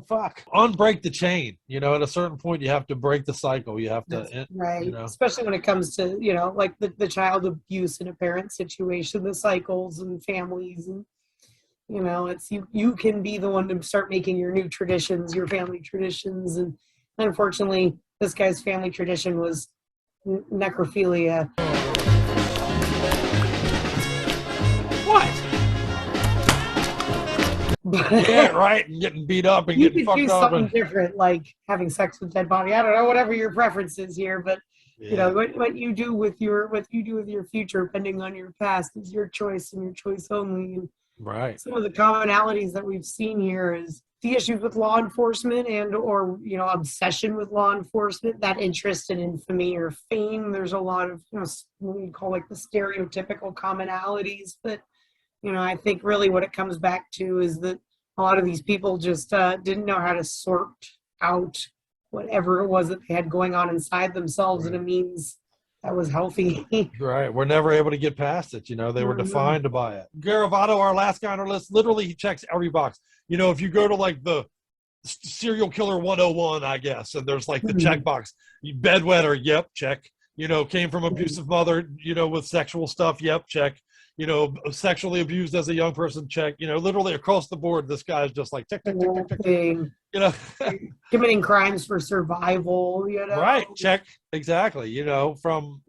Fuck. Unbreak the chain. At a certain point, you have to break the cycle. You have to. Right. Especially when it comes to, like the child abuse in a parent situation, the cycles and families and, it's you can be the one to start making your new traditions, your family traditions. And unfortunately, this guy's family tradition was necrophilia. What? Yeah, right. And getting beat up and getting fucked up. You could do something different, like having sex with dead body. I don't know, whatever your preference is here, but what you do with your future, depending on your past, is your choice and your choice only. And right. Some of the commonalities that we've seen here is the issues with law enforcement and or obsession with law enforcement, that interest in infamy or fame. There's a lot of what we call like the stereotypical commonalities, but I think really what it comes back to is that a lot of these people just didn't know how to sort out whatever it was that they had going on inside themselves in a means that was healthy. Right. We're never able to get past it. They were defined by it. Garavato, our last guy on our list, literally he checks every box. If you go to like the serial killer 101, I guess, and there's like the checkbox, bedwetter, yep, check. Came from abusive mother, with sexual stuff, yep, check. Sexually abused as a young person, check. Literally across the board, this guy's just like tick, tick, tick, tick, tick. Committing crimes for survival, Right, check. Exactly. From,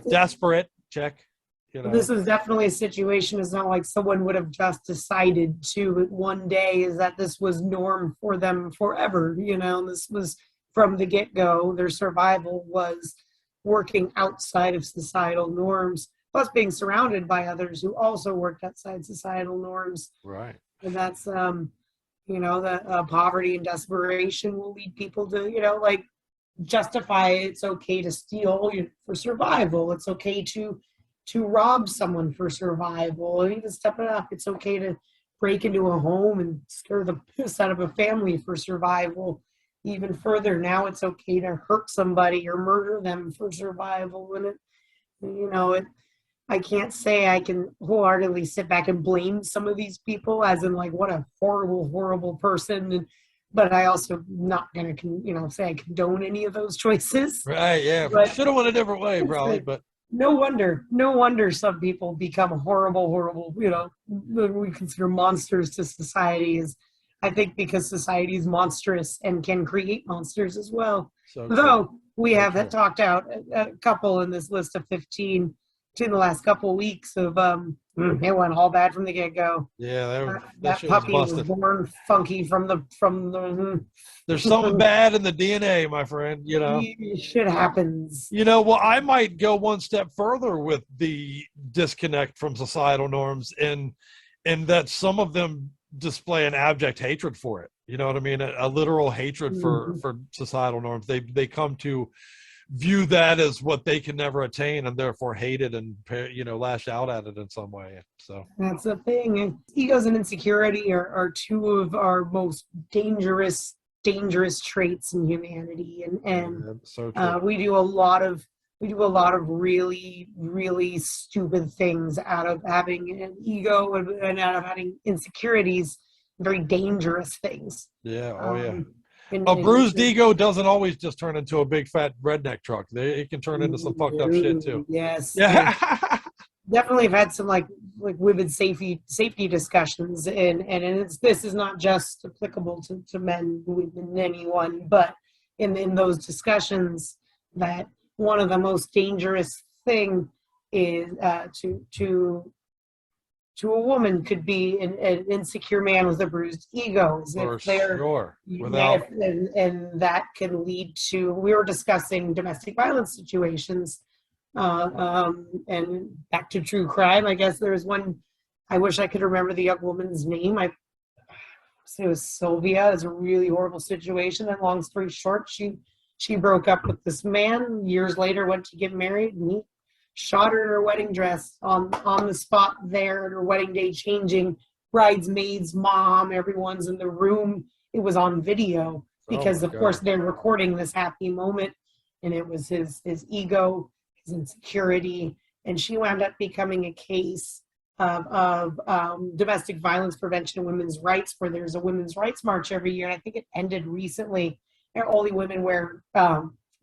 desperate, check. This is definitely a situation. It's not like someone would have just decided to one day, is that this was norm for them forever. This was from the get-go. Their survival was working outside of societal norms, plus being surrounded by others who also worked outside societal norms. Right. And that's, the poverty and desperation will lead people to, justify it's okay to steal for survival. It's okay to rob someone for survival. Even step it up. It's okay to break into a home and scare the piss out of a family for survival. Even further, now it's okay to hurt somebody or murder them for survival. And I can't say I can wholeheartedly sit back and blame some of these people as in like, what a horrible, horrible person. But I also not going to, say I condone any of those choices. Right, yeah. Should have went a different way, probably, but. No wonder some people become horrible, we consider monsters to society is, I think, because society is monstrous and can create monsters as well. Though we have talked out a couple in this list of 15 in the last couple of weeks of it went all bad from the get-go. Yeah, that puppy was born funky from the There's something bad in the DNA, my friend. Shit happens. Well, I might go one step further with the disconnect from societal norms, and that some of them display an abject hatred for it. You know what I mean? A literal hatred for societal norms. They come to view that as what they can never attain, and therefore hate it and lash out at it in some way. So that's the thing. Egos and insecurity are two of our most dangerous traits in humanity, and we do a lot of really, really stupid things out of having an ego and out of having insecurities. Very dangerous things. Yeah. Oh yeah. A bruised ego doesn't always just turn into a big fat redneck truck. It can turn into some fucked up shit too. Yes. Yeah. Definitely have had some like vivid safety discussions, and this is not just applicable to men, women, anyone, but in those discussions, that one of the most dangerous thing is to a woman could be an insecure man with a bruised ego. For sure. Without... And that can lead to, we were discussing domestic violence situations, and back to true crime. I guess there was one, I wish I could remember the young woman's name. I say it was Sylvia. It's a really horrible situation. And long story short, she broke up with this man. Years later, went to get married, and he shot her in her wedding dress on the spot there at her wedding day, changing bridesmaids, mom, everyone's in the room. It was on video. because my of course God. they're recording this happy moment, and it was his ego, his insecurity, and she wound up becoming a case of domestic violence prevention and women's rights, where there's a women's rights march every year, and I think it ended recently, and only women wear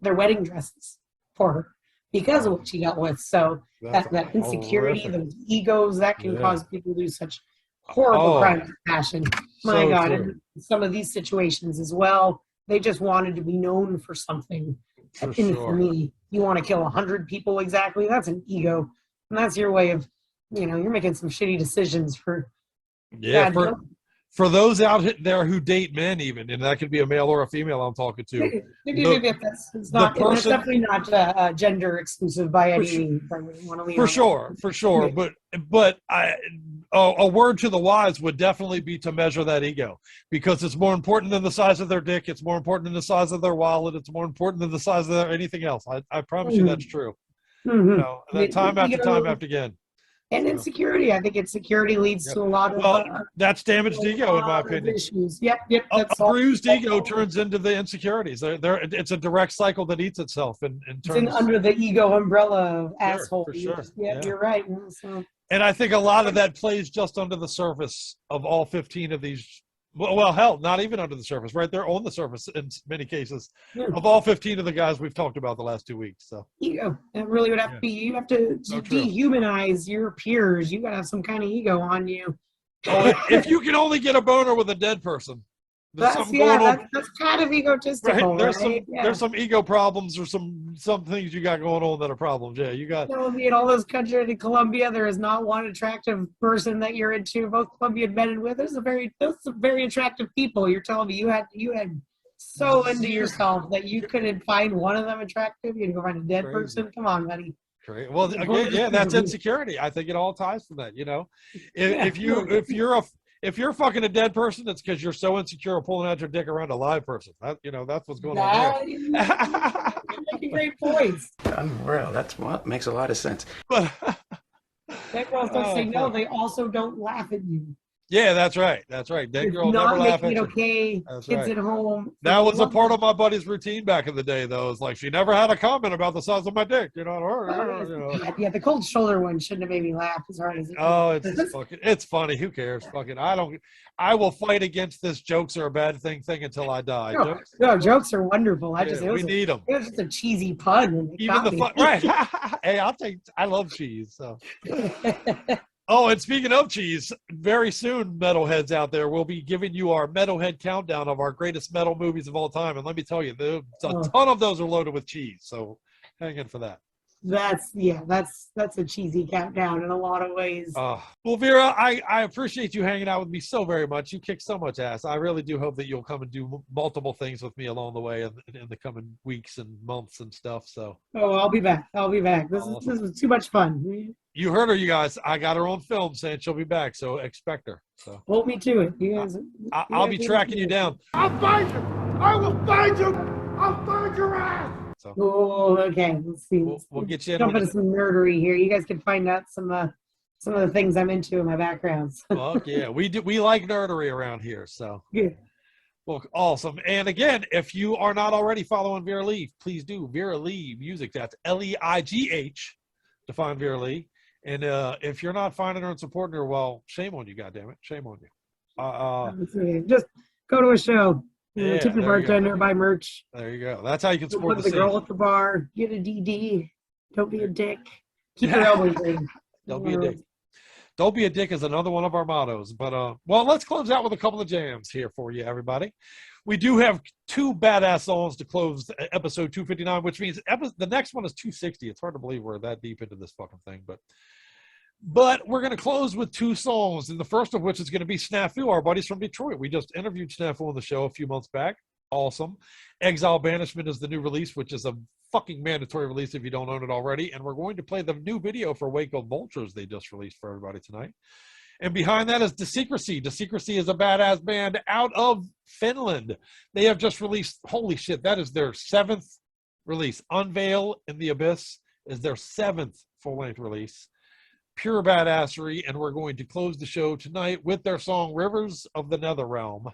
their wedding dresses for her because of what she dealt with. So that insecurity, horrific. those egos, that can Yeah. cause people to do such horrible crimes of passion. My So God, true. and some of these situations as well, they just wanted to be known for something. For Infamy. You want to kill 100 people exactly? That's an ego, and that's your way of, you're making some shitty decisions for. Yeah, God, for those out there who date men, even, and that could be a male or a female I'm talking to. It's definitely not gender exclusive by any means. For sure. But a word to the wise would definitely be to measure that ego, because it's more important than the size of their dick. It's more important than the size of their wallet. It's more important than the size of anything else. I promise you that's true. Time after again. And insecurity. I think insecurity leads to a lot of that's damaged ego, in my opinion. Issues. Yep. A bruised ego turns into the insecurities. It's a direct cycle that eats itself and turns under the ego umbrella of asshole. For sure. Yeah, you're right. So. And I think a lot of that plays just under the surface of all 15 of these. Well, hell, not even under the surface, right? They're on the surface in many cases of all 15 of the guys we've talked about the last 2 weeks. So ego. It really would have to be. You have to dehumanize your peers. You got to have some kind of ego on you. If you can only get a boner with a dead person, that's kind of egotistical. Right? There's some ego problems or some things you got going on that are problems. Yeah, you got. In all those countries in Colombia, there is not one attractive person that you're into. Both Colombian men and women. Those are very attractive people. You're telling me you had so into yourself that you couldn't find one of them attractive. You had to go find a dead person. Come on, buddy. Great. Well, again, yeah, that's insecurity. I think it all ties from that. If you're fucking a dead person, it's because you're so insecure of pulling out your dick around a live person. That's what's going on there. You're making great points. Unreal. That's what makes a lot of sense. Dead girls don't say no. They also don't laugh at you. Yeah, that's right. Dead girls never laugh at you. Okay. That's kids right. at home. That was a part of my buddy's routine back in the day, though. It's like she never had a comment about the size of my dick. Yeah, the cold shoulder one shouldn't have made me laugh as hard as it. Oh, it's funny. Who cares? I will fight against this jokes are a bad thing until I die. Jokes are wonderful. We need them. It was just a cheesy pun. Even the fun, right? Hey, I love cheese. So. Oh, and speaking of cheese, very soon, metalheads out there, we'll be giving you our metalhead countdown of our greatest metal movies of all time. And let me tell you, a ton of those are loaded with cheese. So hang in for that. That's a cheesy countdown in a lot of ways. Well, Vera, I appreciate you hanging out with me so very much. You kick so much ass. I really do hope that you'll come and do multiple things with me along the way in the coming weeks and months and stuff. So. Oh, I'll be back. This was too much fun. You heard her, you guys. I got her on film saying she'll be back, so expect her. So hold me to it. You guys. I'll be tracking you down. I'll find you. I will find you. I'll find your ass. So, okay. Let's see. We'll get you in. Jump into some nerdery here. You guys can find out some of the things I'm into in my backgrounds. Fuck yeah, we like nerdery around here. So yeah. Well, awesome. And again, if you are not already following Vera Leigh, please do. Vera Leigh Music. That's Leigh to find Vera Leigh. And if you're not finding her and supporting her, well, shame on you, goddammit. Shame on you. Just go to a show. Yeah, tip the bartender, buy merch. There you go. That's how you can support the girl at the bar. Get a DD. Don't be a dick. Keep your elbows in. Don't be a dick. Don't be a dick is another one of our mottos. But well, let's close out with a couple of jams here for you, everybody. We do have two badass songs to close episode 259, which means the next one is 260. It's hard to believe we're that deep into this fucking thing, but we're going to close with two songs, and the first of which is going to be Snafu, our buddies from Detroit. We just interviewed Snafu on the show a few months back. Awesome. Exile Banishment is the new release, which is a fucking mandatory release if you don't own it already, and we're going to play the new video for Waco Vultures they just released for everybody tonight. And behind that is Desecracy. Desecracy is a badass band out of Finland. They have just released, holy shit, that is their 7th release. Unveil in the Abyss is their 7th full-length release. Pure badassery, and we're going to close the show tonight with their song Rivers of the Nether Realm.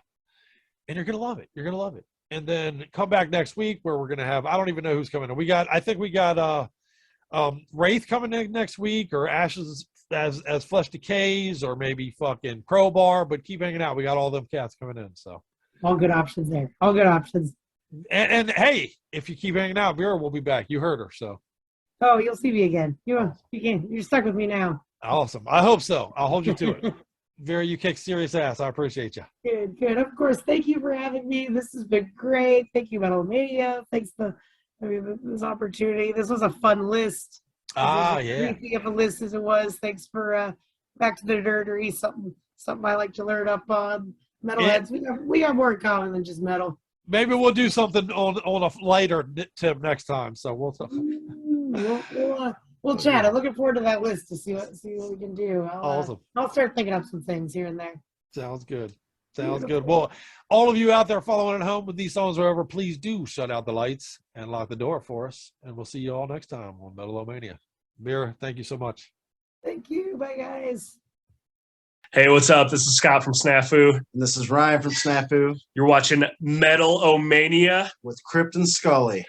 And you're going to love it. You're going to love it. and then come back next week where we're gonna have, I don't even know who's coming in. I think we got Wraith coming in next week, or Ashes as Flesh Decays, or maybe fucking Crowbar, but keep hanging out. We got all them cats coming in, so All good options there. All good options. and hey, if you keep hanging out, Vera will be back. You heard her, so Oh, you'll see me again. You're stuck with me now. awesome. I hope so. I'll hold you to it. Vera, you kick serious ass. I appreciate you. Good, good. Of course, thank you for having me. This has been great. Thank you, Metal-O-Mania. Thanks for this opportunity. This was a fun list. Yeah. Anything of a list as it was. Thanks for Back to the Nerdery, something I like to learn up on. Metalheads, we got more in common than just metal. Maybe we'll do something on a lighter tip next time. So We'll chat. I'm looking forward to that list to see what we can do. Awesome. I'll start thinking up some things here and there. Sounds good. Sounds good. Well, all of you out there following at home, when these songs are over, please do shut out the lights and lock the door for us. And we'll see you all next time on Metal-O-Mania. Vera, thank you so much. Thank you. Bye, guys. Hey, what's up? This is Scott from Snafu. And this is Ryan from Snafu. You're watching Metal-O-Mania with Crypt and Scully.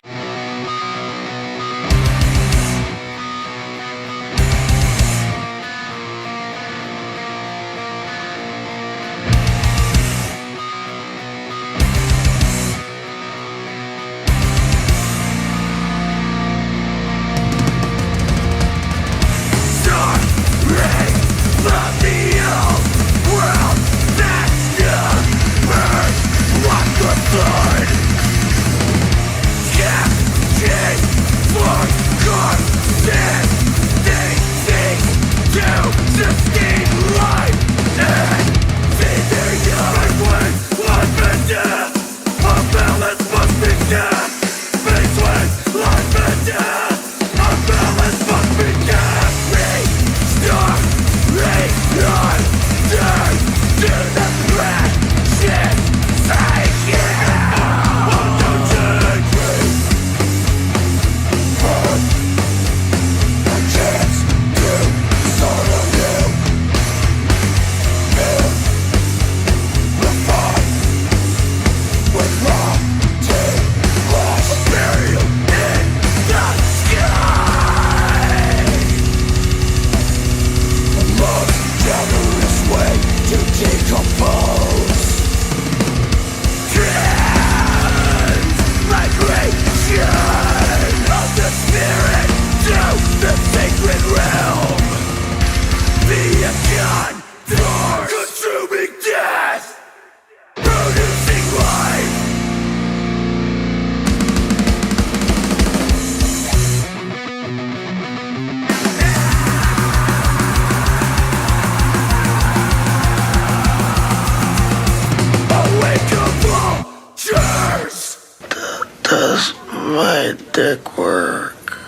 Does my dick work?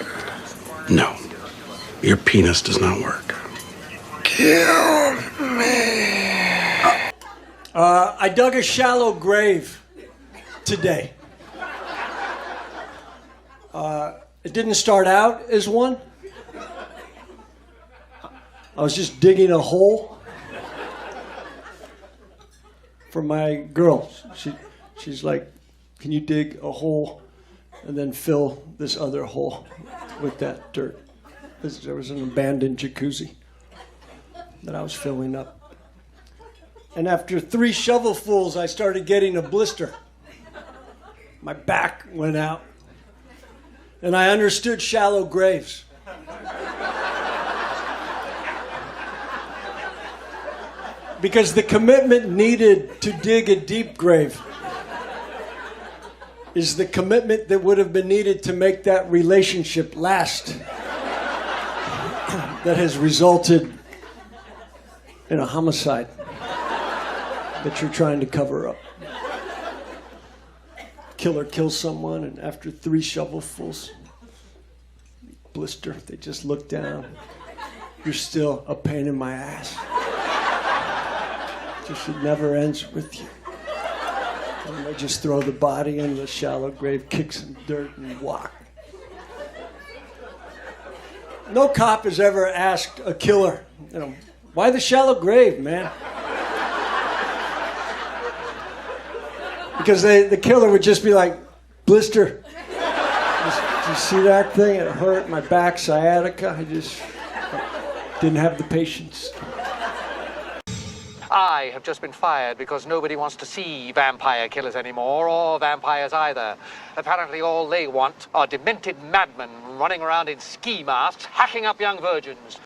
No. Your penis does not work. Kill me. I dug a shallow grave today. It didn't start out as one. I was just digging a hole for my girl. She's like, can you dig a hole and then fill this other hole with that dirt? There was an abandoned jacuzzi that I was filling up. And after 3 shovelfuls, I started getting a blister. My back went out. And I understood shallow graves. Because the commitment needed to dig a deep grave is the commitment that would have been needed to make that relationship last. That has resulted in a homicide that you're trying to cover up. Killer kills someone, and after 3 shovelfuls, blister, they just look down. You're still a pain in my ass. Just it never ends with you. And they just throw the body in the shallow grave, kick some dirt, and walk. No cop has ever asked a killer, why the shallow grave, man? because the killer would just be like, blister. Do you see that thing? It hurt my back, sciatica. I just didn't have the patience. I have just been fired because nobody wants to see vampire killers anymore, or vampires either. Apparently all they want are demented madmen running around in ski masks, hacking up young virgins.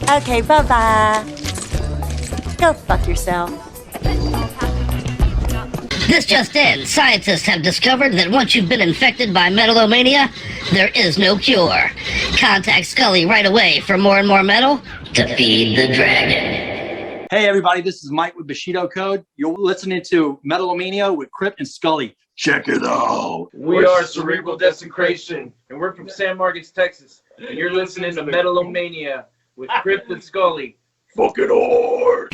Okay, bye-bye. Go fuck yourself. This just in. Scientists have discovered that once you've been infected by Metal-O-Mania, there is no cure. Contact Scully right away for more and more metal to feed the dragon. Hey everybody, this is Mike with Bushido Code. You're listening to Metal-O-Mania with Crypt and Scully. Check it out. We are Cerebral Desecration, and we're from San Marcos, Texas. And you're listening to Metal-O-Mania with Crypt and Scully. Fucking hard.